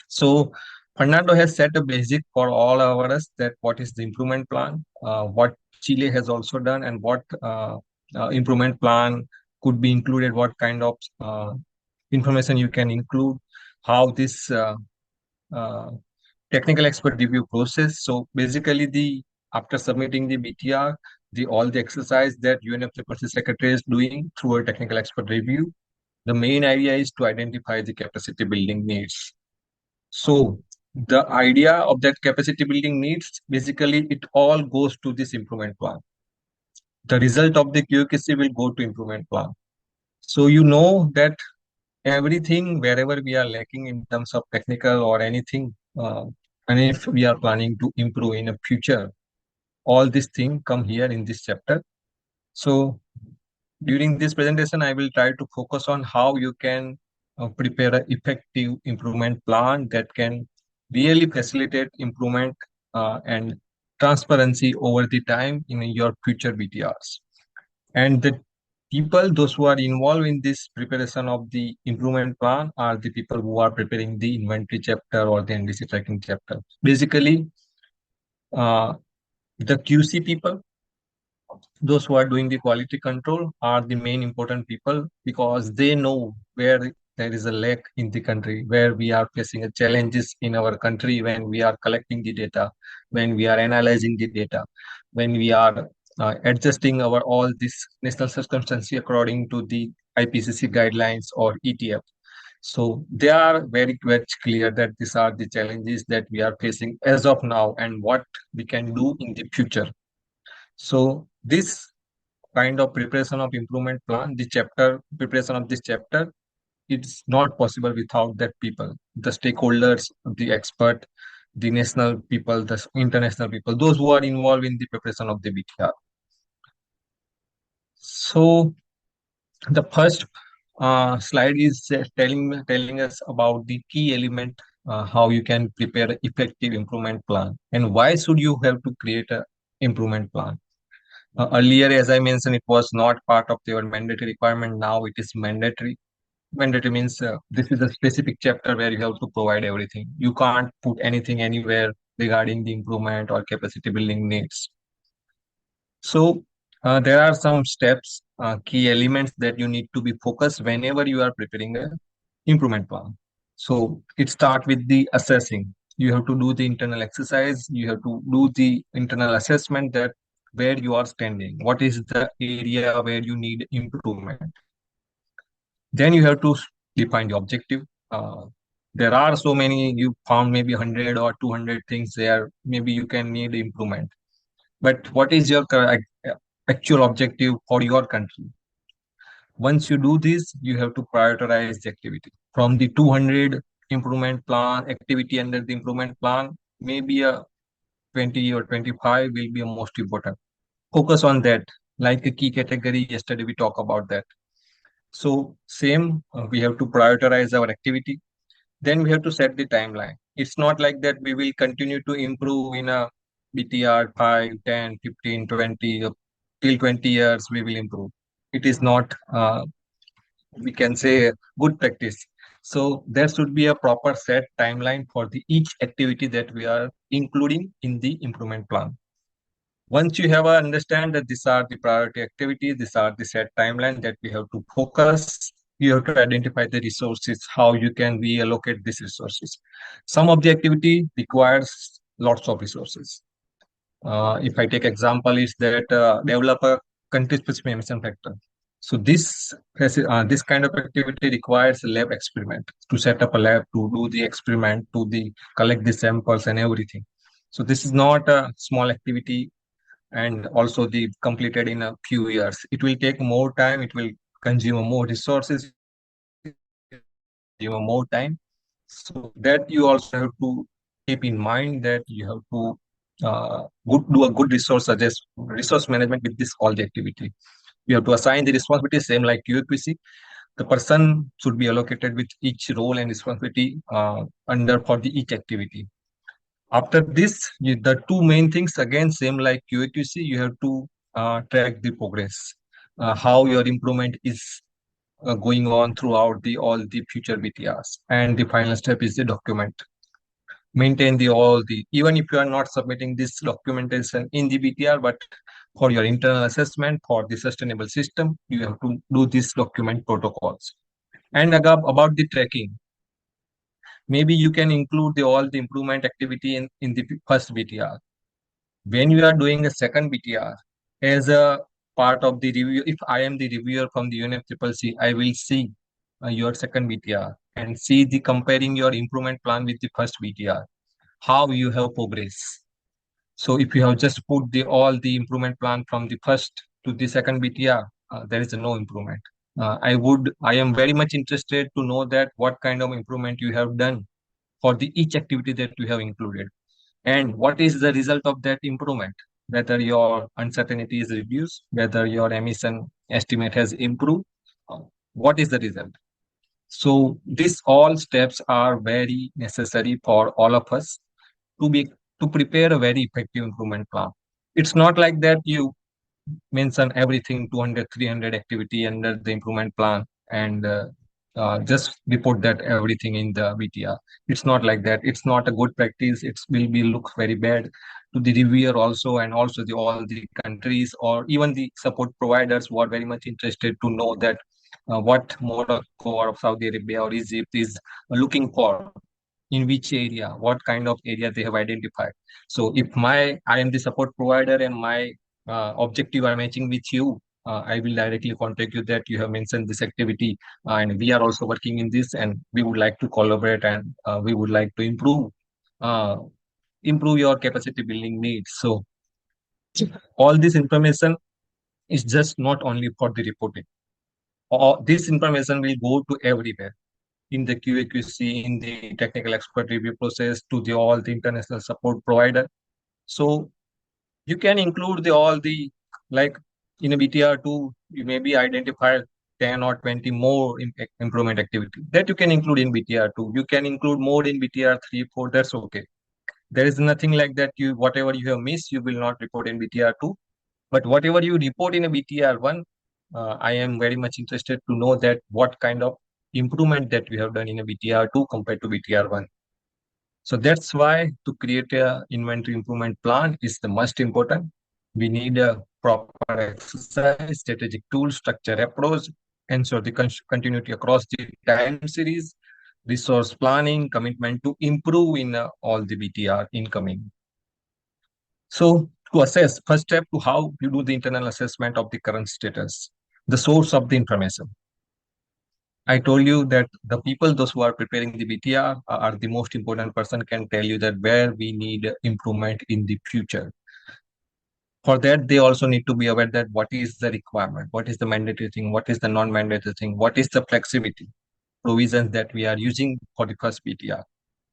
So Fernando has set a basic for all of us that what is the improvement plan, what Chile has also done, and what improvement plan could be included, what kind of information you can include, how this technical expert review process. So basically, the after submitting the BTR, all the exercise that UNFCCC secretary is doing through a technical expert review, the main idea is to identify the capacity building needs. So the idea of that capacity building needs, basically it all goes to this improvement plan. The result of the QAQC will go to improvement plan. So you know that everything wherever we are lacking in terms of technical or anything, and if we are planning to improve in the future, all these things come here in this chapter. So during this presentation, I will try to focus on how you can prepare an effective improvement plan that can really facilitate improvement and transparency over the time in your future BTRs. And the people, those who are involved in this preparation of the improvement plan, are the people who are preparing the inventory chapter or the NDC tracking chapter. Basically, the QC people, those who are doing the quality control, are the main important people because they know where there is a lack in the country, where we are facing challenges in our country when we are collecting the data, when we are analyzing the data, when we are adjusting our all this national circumstances according to the IPCC guidelines or ETF. So they are very clear that these are the challenges that we are facing as of now and what we can do in the future. So this kind of preparation of improvement plan, the chapter preparation of this chapter, it's not possible without that people, the stakeholders, the expert, the national people, the international people, those who are involved in the preparation of the BTR. So the first slide is telling us about the key element, how you can prepare an effective improvement plan and why should you have to create an improvement plan. Earlier, as I mentioned, it was not part of your mandatory requirement. Now it is mandatory. Mandatory means this is a specific chapter where you have to provide everything. You can't put anything anywhere regarding the improvement or capacity building needs. So there are some steps, key elements that you need to be focused whenever you are preparing an improvement plan. So it starts with the assessing. You have to do the internal exercise. You have to do the internal assessment that where you are standing, what is the area where you need improvement. Then you have to define the objective. There are so many, you found maybe 100 or 200 things there, maybe you can need improvement. But what is your actual objective for your country? Once you do this, you have to prioritize the activity. From the 200 improvement plan, activity under the improvement plan, maybe a 20 or 25 will be a most important. Focus on that, like a key category. Yesterday we talked about that. So same, we have to prioritize our activity. Then we have to set the timeline. It's not like that we will continue to improve in a BTR 5, 10, 15, 20, till 20 years we will improve. It is not, we can say, good practice. So there should be a proper set timeline for the each activity that we are including in the improvement plan. Once you have a understand that these are the priority activities, these are the set timeline that we have to focus, you have to identify the resources, how you can reallocate these resources. Some of the activity requires lots of resources. If I take example is that develop a country-specific emission factor. So this kind of activity requires a lab experiment to set up a lab to do the experiment, to collect the samples and everything. So this is not a small activity, and also the completed in a few years. It will take more time. It will consume more resources, consume more time. So that you also have to keep in mind that you have to do a good resource management with this all the activity. You have to assign the responsibility, same like QAQC. The person should be allocated with each role and responsibility under for the each activity. After this, the two main things, again, same like QAQC, you have to track the progress, how your improvement is going on throughout all the future BTRs. And the final step is the document. Maintain even if you are not submitting this documentation in the BTR, but for your internal assessment for the sustainable system, you have to do this document protocols. And about the tracking, maybe you can include all the improvement activity in the first BTR. When you are doing a second BTR, as a part of the review, if I am the reviewer from the UNFCCC, I will see your second BTR and see the comparing your improvement plan with the first BTR, how you have progress. So if you have just put all the improvement plan from the first to the second BTR, there is no improvement. I am very much interested to know that what kind of improvement you have done for each activity that you have included, and what is the result of that improvement, whether your uncertainty is reduced, whether your emission estimate has improved, what is the result. So these all steps are very necessary for all of us to prepare a very effective improvement plan. It's not like that you mention everything 200 300 activity under the improvement plan and just report that everything in the BTR. It's not like that. It's not a good practice. It will be look very bad to the reviewer also, and also all the countries or even the support providers who are very much interested to know that what Morocco or Saudi Arabia or Egypt is looking for, in which area, what kind of area they have identified. So if I am the support provider and my objective are matching with you, I will directly contact you that you have mentioned this activity and we are also working in this and we would like to collaborate and we would like to improve your capacity building needs. So all this information is just not only for the reporting. All this information will go to everywhere in the QAQC, in the technical expert review process, to all the international support provider. So you can include like in a BTR2, you maybe identify 10 or 20 more improvement activity that you can include in BTR2. You can include more in BTR3, 4, that's okay. There is nothing like that. Whatever you have missed, you will not report in BTR2. But whatever you report in a BTR1, I am very much interested to know that what kind of improvement that we have done in a BTR2 compared to BTR1. So that's why to create a inventory improvement plan is the most important. We need a proper exercise, strategic tool, structure approach, ensure the continuity across the time series, resource planning, commitment to improve in all the BTR incoming. So to assess, first step to how you do the internal assessment of the current status, the source of the information. I told you that the people, those who are preparing the BTR, are the most important person, can tell you that where we need improvement in the future. For that, they also need to be aware that what is the requirement, what is the mandatory thing, what is the non-mandatory thing, what is the flexibility provisions that we are using for the first BTR.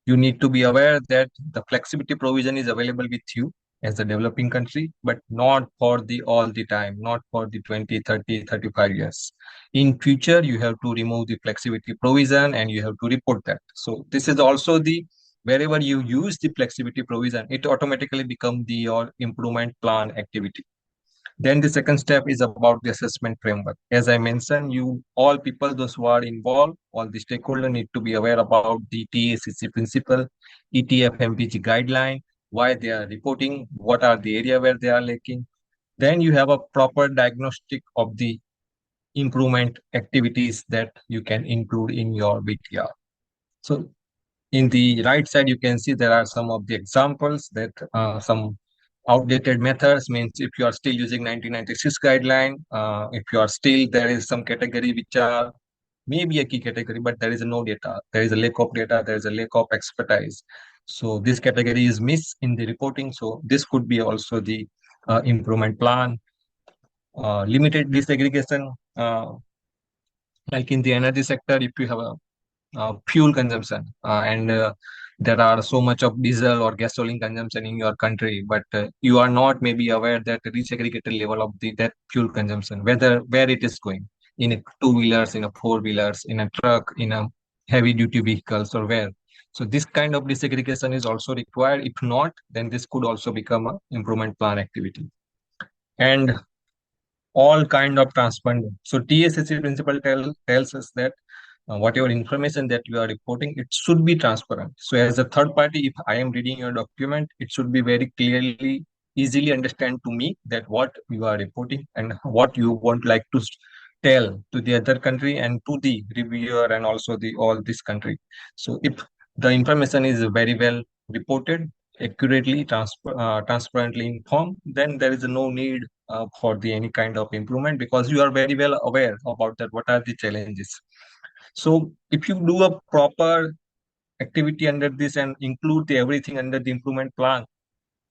You need to be aware that the flexibility provision is available with you as a developing country, but not for the all the time, not for the 20, 30, 35 years. In future, you have to remove the flexibility provision and you have to report that. So this is also the, wherever you use the flexibility provision, it automatically become the your improvement plan activity. Then the second step is about the assessment framework. As I mentioned, you all people, those who are involved, all the stakeholders need to be aware about the TACC principle, ETF MPG guideline, why they are reporting, what are the area where they are lacking. Then you have a proper diagnostic of the improvement activities that you can include in your BTR. So in the right side, you can see there are some of the examples that some outdated methods means if you are still using 1996 guideline, if you are still, there is some category which are maybe a key category, but there is no data, there is a lack of data, there is a lack of expertise. So this category is missed in the reporting. So this could be also the improvement plan. Limited disaggregation, like in the energy sector, if you have a fuel consumption and there are so much of diesel or gasoline consumption in your country, but you are not maybe aware that the disaggregated level of the that fuel consumption, where it is going, in a two-wheelers, in a four-wheelers, in a truck, in a heavy duty vehicles, or where. So this kind of disaggregation is also required. If not, then this could also become an improvement plan activity. And all kind of transparent. So TACC principle tells us that whatever information that you are reporting, it should be transparent. So as a third party, if I am reading your document, it should be very clearly, easily understand to me that what you are reporting and what you want like to tell to the other country and to the reviewer and also the all this country. So if the information is very well reported, accurately, transparently informed, then there is no need for the any kind of improvement, because you are very well aware about that what are the challenges. So if you do a proper activity under this and include the everything under the improvement plan,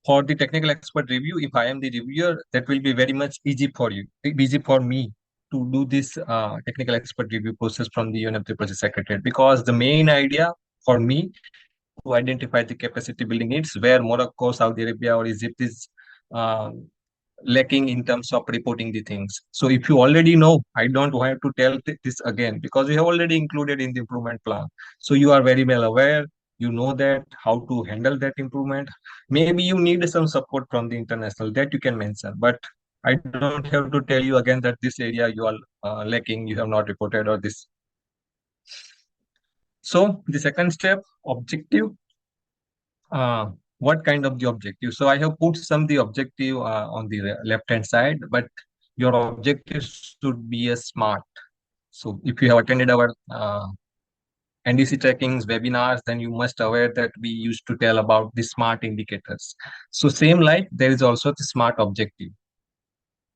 for the technical expert review, if I am the reviewer, that will be very much easy for you, easy for me to do this technical expert review process from the UNFCCC Secretariat, because the main idea for me to identify the capacity building needs where Morocco, Saudi Arabia, or Egypt is lacking in terms of reporting the things. So if you already know, I don't have to tell this again, because you have already included in the improvement plan. So you are very well aware, you know that how to handle that improvement. Maybe you need some support from the international that you can mention, but I don't have to tell you again that this area you are lacking, you have not reported, or this. So the second step, objective. What kind of the objective? So I have put some the objective on the left hand side, but your objective should be a smart. So if you have attended our NDC trackings webinars, then you must aware that we used to tell about the smart indicators. So same like there is also the smart objective.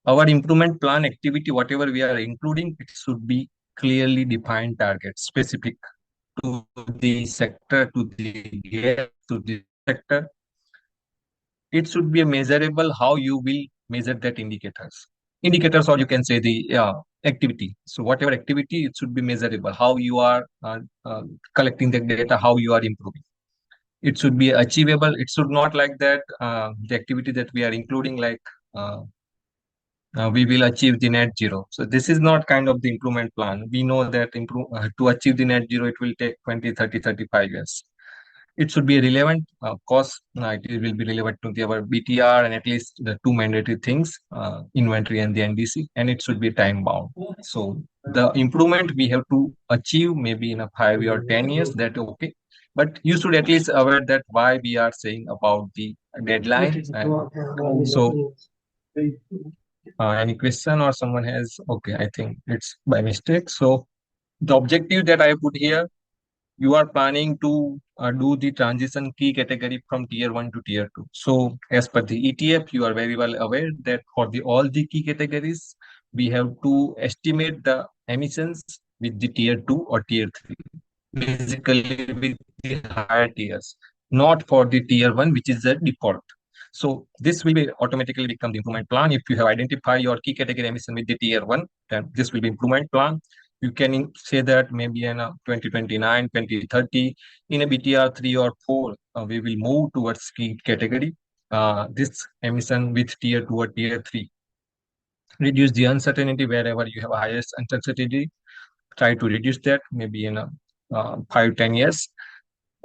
Our improvement plan activity, whatever we are including, it should be clearly defined targets, specific to the sector, to the gear, to the sector. It should be a measurable how you will measure that indicators, or you can say the activity. So whatever activity, it should be measurable, how you are collecting the data, how you are improving. It should be achievable. It should not like that the activity that we are including, like we will achieve the net zero. So this is not kind of the improvement plan. We know that to achieve the net zero, it will take 20, 30, 35 years. It should be relevant. Of course, it will be relevant to our BTR and at least the two mandatory things, inventory and the NDC, and it should be time bound. So the improvement we have to achieve maybe in a 5 year or 10 years, that okay. But you should at least aware that why we are saying about the deadline. So any question or someone has, okay, I think it's by mistake. So the objective that I put here, you are planning to do the transition key category from tier 1 to tier 2. So as per the ETF, you are very well aware that for all the key categories, we have to estimate the emissions with the tier 2 or tier 3, basically with the higher tiers, not for the tier 1, which is the default. So this will be automatically become the improvement plan. If you have identified your key category emission with the tier 1, then this will be improvement plan. You can say that maybe in 2029, 2030, in a BTR 3 or 4, we will move towards key category. This emission with tier 2 or tier 3. Reduce the uncertainty wherever you have highest uncertainty. Try to reduce that maybe in 5-10 years.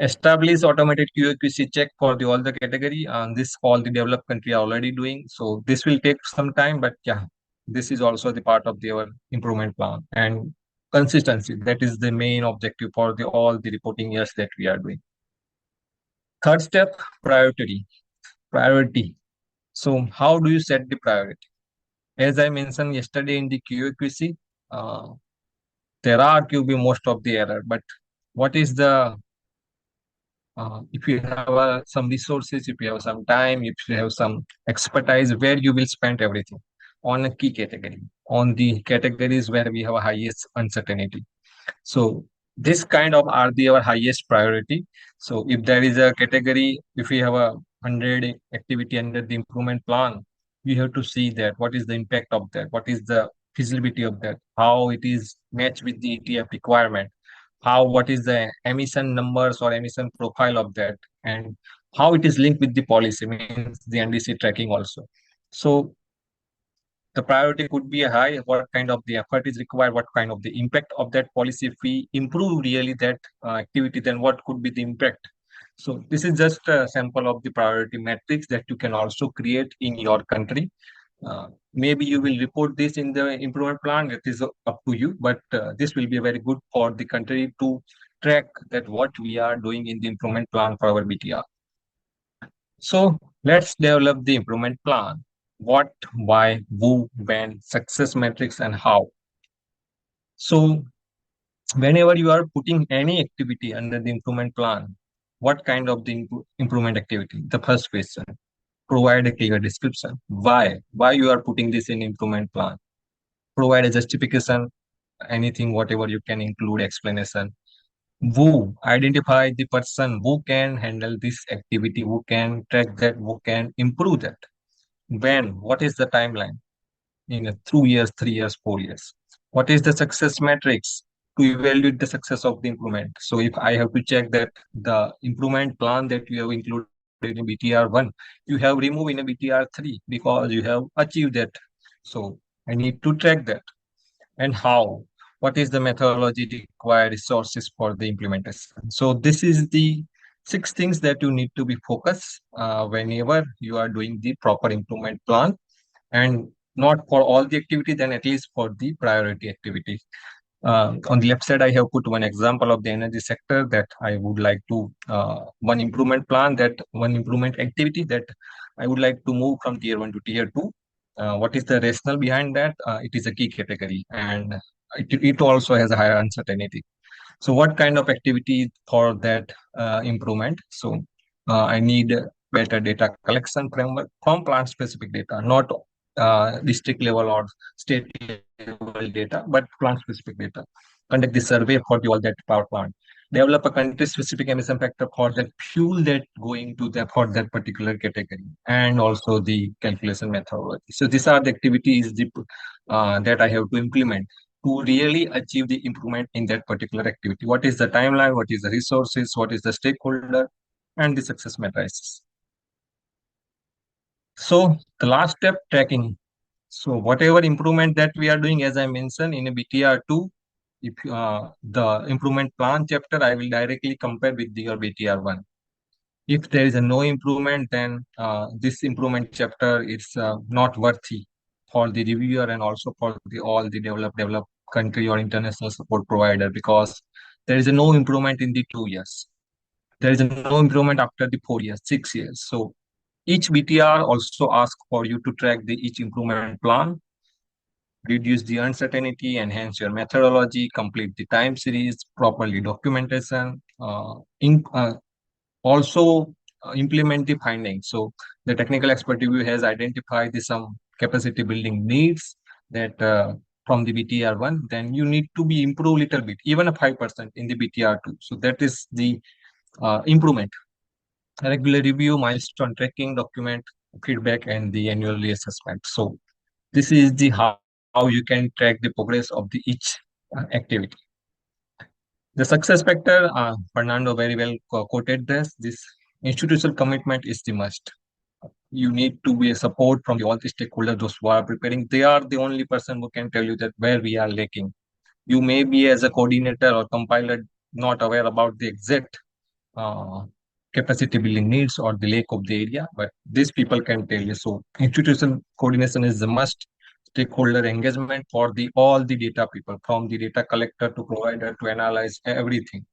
Establish automated QA/QC check for all the category. This all the developed country are already doing. So this will take some time, but yeah, this is also the part of their improvement plan. And consistency, that is the main objective for all the reporting years that we are doing. Third step, priority. So how do you set the priority? As I mentioned yesterday in the QA/QC, there are QB most of the error, but what is the if you have some resources, if you have some time, if you have some expertise, where you will spend everything on a key category, on the categories where we have a highest uncertainty. So this kind of are our highest priority. So if there is a category, if we have 100 activity under the improvement plan, we have to see that what is the impact of that, what is the feasibility of that, how it is matched with the ETF requirement, what is the emission numbers or emission profile of that, and how it is linked with the policy, means the NDC tracking also. So the priority could be high, what kind of the effort is required, what kind of the impact of that policy. If we improve really that activity, then what could be the impact? So this is just a sample of the priority metrics that you can also create in your country. Maybe you will report this in the improvement plan, it is up to you, but this will be very good for the country to track that what we are doing in the improvement plan for our BTR. So let's develop the improvement plan. What, why, who, when, success metrics, and how. So whenever you are putting any activity under the improvement plan, what kind of the improvement activity? The first question, provide a clear description. Why you are putting this in improvement plan? Provide a justification, anything, whatever you can include explanation. Who, identify the person who can handle this activity, who can track that, who can improve that. When, what is the timeline? In 2 years, 3 years, 4 years. What is the success metrics to evaluate the success of the improvement? So if I have to check that the improvement plan that you have included in BTR 1, you have removed in a BTR 3 because you have achieved that. So I need to track that. And how? What is the methodology required, resources for the implementation? So this is the 6 things that you need to be focused whenever you are doing the proper improvement plan, and not for all the activity, then at least for the priority activities. On the left side, I have put one example of the energy sector that I would like to, one improvement plan, that one improvement activity that I would like to move from tier 1 to tier 2. What is the rationale behind that? It is a key category, and it also has a higher uncertainty. So what kind of activity for that improvement? So I need better data collection framework from plant specific data, not district level or state level data, but plant specific data. Conduct the survey for all that power plant. Develop a country specific emission factor for that fuel that going to the for that particular category, and also the calculation methodology. So these are the activities that I have to implement to really achieve the improvement in that particular activity. What is the timeline? What is the resources? What is the stakeholder? And the success matrices. So the last step, tracking. So whatever improvement that we are doing, as I mentioned in a BTR 2, if the improvement plan chapter, I will directly compare with your BTR 1. If there is no improvement, then this improvement chapter is not worthy for the reviewer and also for all the developed country or international support provider, because there is no improvement in the 2 years. There is no improvement after the 4 years, 6 years. So each BTR also asks for you to track each improvement plan, reduce the uncertainty, enhance your methodology, complete the time series, properly documentation, also implement the findings. So the technical expert review has identified some capacity building needs that from the BTR1, then you need to be improved a little bit, even a 5% in the BTR2. So that is the improvement. Regular review, milestone tracking, document feedback, and the annual reassessment. So this is the how you can track the progress of the each activity. The success factor, Fernando very well quoted this. This institutional commitment is the must. You need to be a support from all the stakeholders, those who are preparing. They are the only person who can tell you that where we are lacking. You may be as a coordinator or compiler not aware about the exact capacity building needs or the lack of the area, but these people can tell you. So institutional coordination is the must. Stakeholder engagement for the all the data people, from the data collector to provider to analyze everything.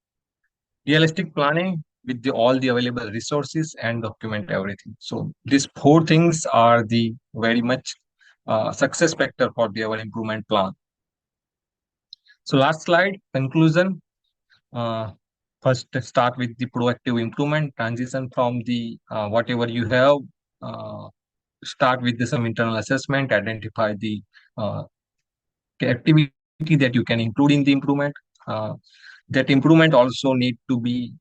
Realistic planning with all the available resources and document everything. So these four things are the very much success factor for our improvement plan. So last slide, conclusion. First, start with the proactive improvement, transition from the whatever you have, start with some internal assessment, identify the activity that you can include in the improvement. That improvement also need to be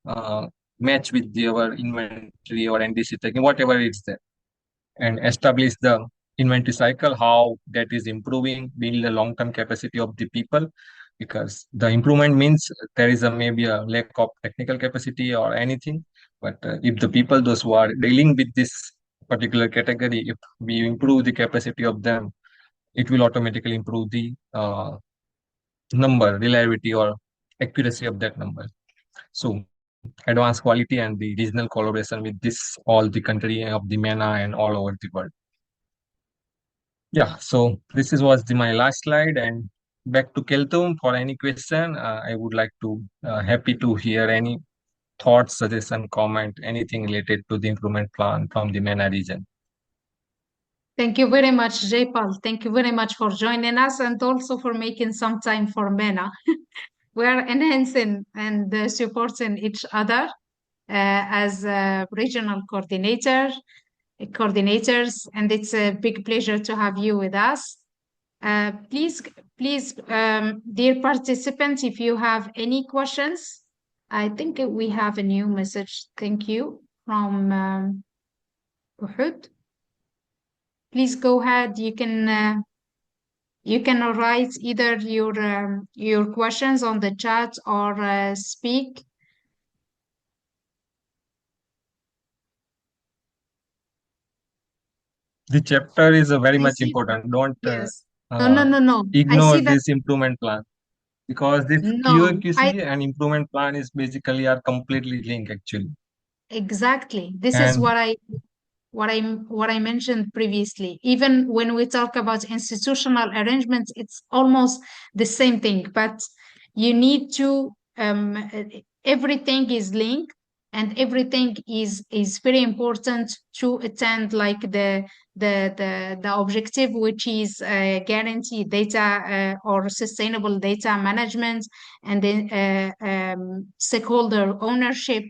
matched with our inventory or NDC taking, whatever it's there, and establish the inventory cycle, how that is improving, build the long-term capacity of the people, because the improvement means there is maybe a lack of technical capacity or anything. But if the people, those who are dealing with this particular category, if we improve the capacity of them, it will automatically improve the number, reliability or accuracy of that number. So advanced quality and the regional collaboration with this all the country of the MENA and all over the world. Yeah, so this was my last slide, and back to Keltum for any question. I would like to happy to hear any thoughts, suggestion, comment, anything related to the improvement plan from the MENA region. Thank you very much, J-Paul. Thank you very much for joining us and also for making some time for MENA. We are enhancing and supporting each other as regional coordinators, and it's a big pleasure to have you with us. Please, dear participants, if you have any questions, I think we have a new message. Thank you from Uhud. Please go ahead. You can write either your questions on the chat or speak. The chapter is very I much see. important. Don't Yes. No. I ignore see that. this improvement plan, because this No, QAQC and improvement plan is basically are completely linked actually. exactly. This is And what I mentioned previously. Even when we talk about institutional arrangements, it's almost the same thing, but you need to everything is linked, and everything is very important to attend like the objective, which is guaranteed data or sustainable data management, and then stakeholder ownership.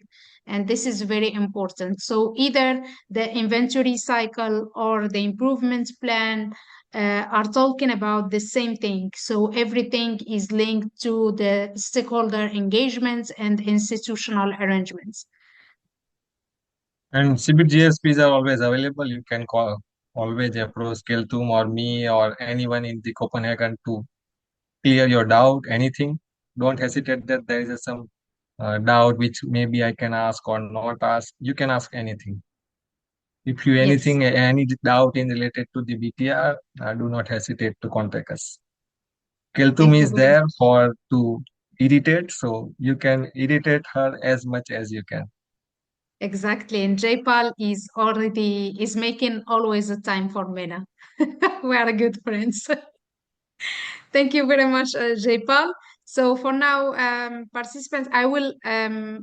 And this is very important. So either the inventory cycle or the improvement plan are talking about the same thing. So everything is linked to the stakeholder engagements and institutional arrangements. And CBIT-GSPs are always available. You can always approach Keltum or me or anyone in the Copenhagen to clear your doubt, anything. Don't hesitate that there is some doubt which maybe I can ask or not ask. You can ask anything. If you Yes, any doubt in related to the BTR, do not hesitate to contact us. Keltum thank you is very there for to irritate, so you can irritate her as much as you can. exactly. And J-Pal is making always a time for MENA. We are good friends. Thank you very much, J-Pal. So for now, participants, I will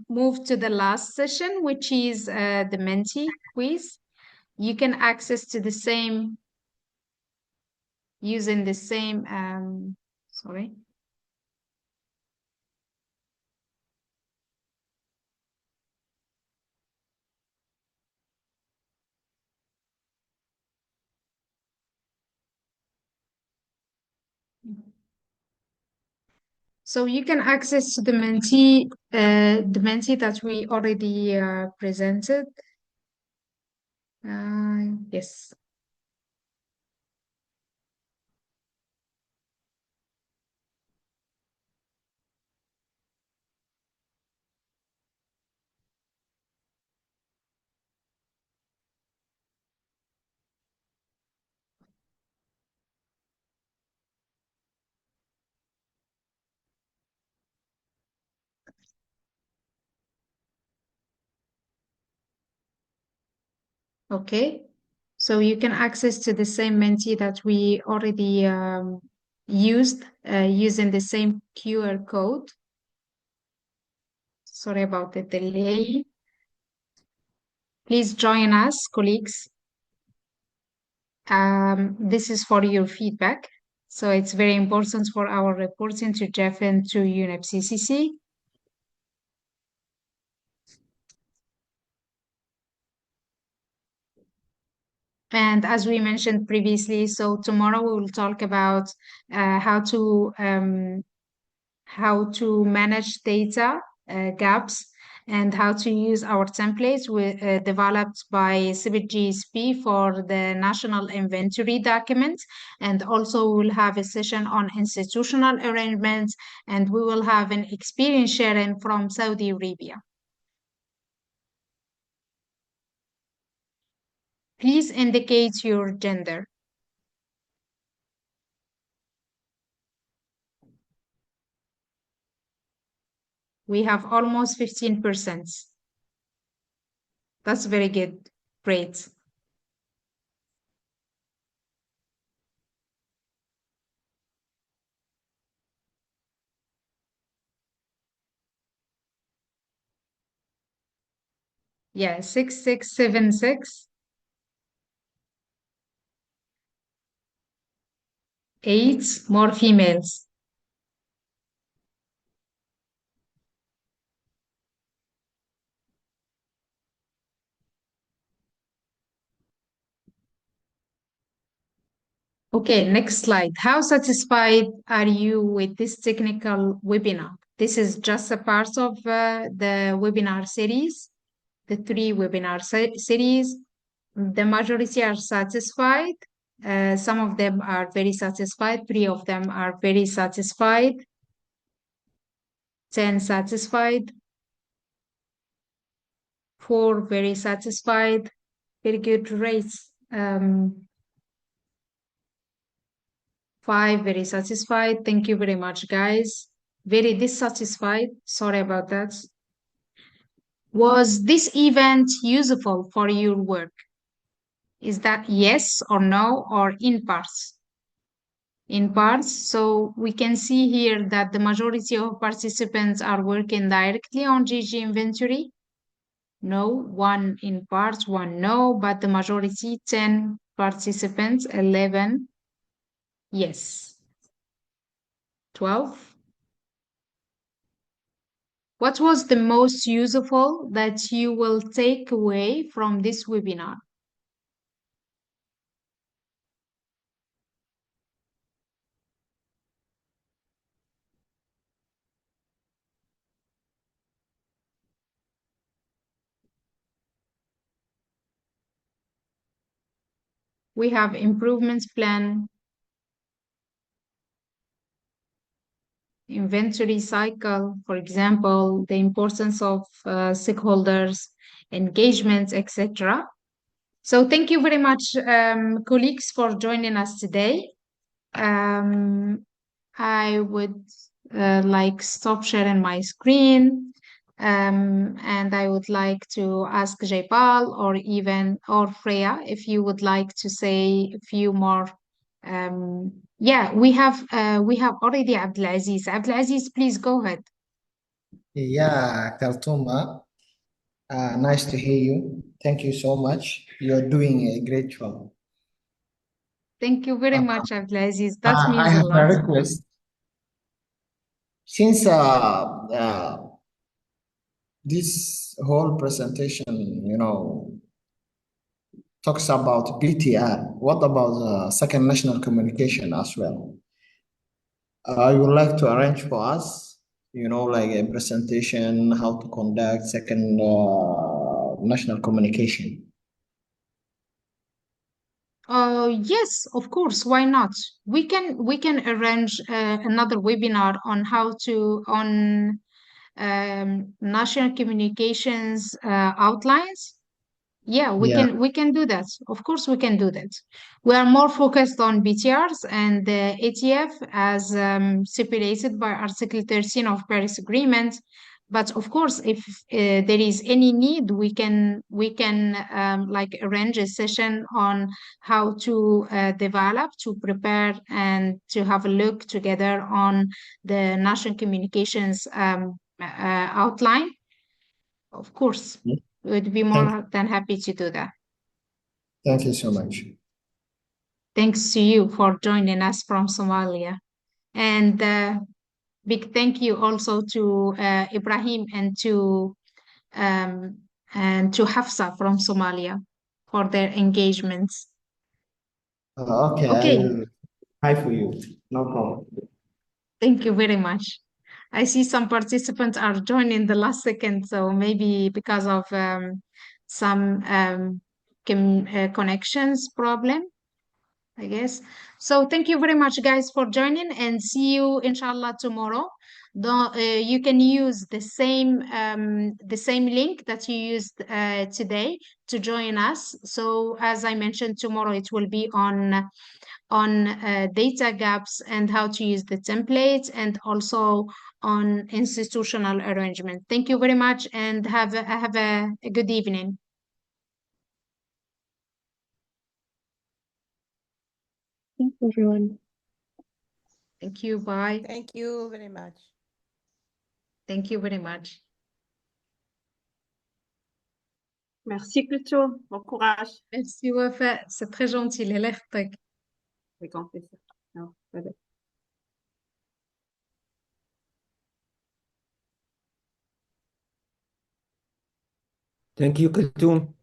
move to the last session, which is the Menti quiz. You can access to the same using the same, sorry. So you can access the Mentee that we already presented. Yes. Okay. So you can access to the same Mentee that we already used using the same QR code. Sorry about the delay. Please join us, colleagues. This is for your feedback. So it's very important for our reporting to Jeff and to UNFCCC. And as we mentioned previously, so tomorrow we will talk about how to manage data gaps and how to use our templates developed by CBIT-GSP for the national inventory document. And also we'll have a session on institutional arrangements, and we will have an experience sharing from Saudi Arabia. Please indicate your gender. We have almost 15%. That's very good. Great. Yeah, 6676. 8 more females. Okay, next slide. How satisfied are you with this technical webinar? This is just a part of the webinar series, the 3 webinar series. The majority are satisfied. Some of them are very satisfied. 3 of them are very satisfied. 10 satisfied. 4 very satisfied. Very good rates. 5 very satisfied. Thank you very much, guys. Very dissatisfied. Sorry about that. Was this event useful for your work? Is that yes or no or in parts? In parts. So we can see here that the majority of participants are working directly on GHG inventory. No, 1 in parts, 1 no, but the majority, 10 participants, 11 yes. 12. What was the most useful that you will take away from this webinar? We have improvements plan, inventory cycle, for example, the importance of stakeholders, engagements, etc. So thank you very much, colleagues, for joining us today. I would like stop sharing my screen, and I would like to ask Jaipal or Freya if you would like to say a few more. Yeah, we have already Abdulaziz. Abdulaziz, please go ahead. Yeah, Kaltuma, nice to hear you. Thank you so much. You're doing a great job. Thank you very much, Abdulaziz. That I means a have a lot. request. Since this whole presentation, talks about BTR, what about second national communication as well? I would like to arrange for us, like a presentation, how to conduct second national communication. Yes, of course. Why not? We can arrange another webinar on how to on national communications outlines. Yeah, Yeah. we can do that. Of course, we can do that. We are more focused on BTRs and the ATF as stipulated by Article 13 of Paris Agreement. But of course, if there is any need, we can like arrange a session on how to develop, to prepare, and to have a look together on the national communications outline. Of course, we'd be Thank, more than happy to do that. thank you so much. Thanks to you for joining us from Somalia. And big thank you also to Ibrahim um, and to Hafsa from Somalia for their engagements. Okay, I Okay, will hi for you. No problem. thank you very much. I see some participants are joining the last second, so maybe because of some connections problem, I guess. So thank you very much, guys, for joining, and see you, inshallah, tomorrow. You can use the same link that you used today to join us. So as I mentioned, tomorrow it will be on data gaps and how to use the templates, and also on institutional arrangement. Thank you very much, and have a good evening. Thank you, everyone. Thank you. Bye. Thank you very much. Thank you very much. Merci Pluto, bon courage. Merci Wafa, c'est très gentil. الله يخطيك. Avec grand plaisir. Non, bye bye. Thank you, Kulthum.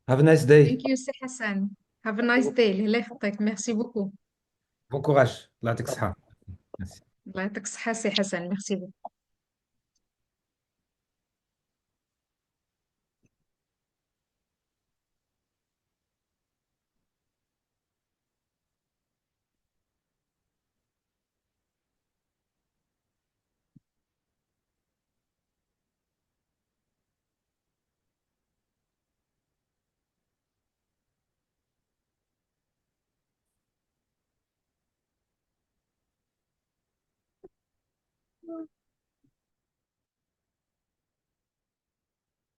Have a nice day. Thank you, سي حسن. Have a nice day. الله يخطيك. Merci beaucoup. Bon courage. الله يعطيك الصحة. Merci. الله يعطيك الصحة سي حسن. Merci beaucoup.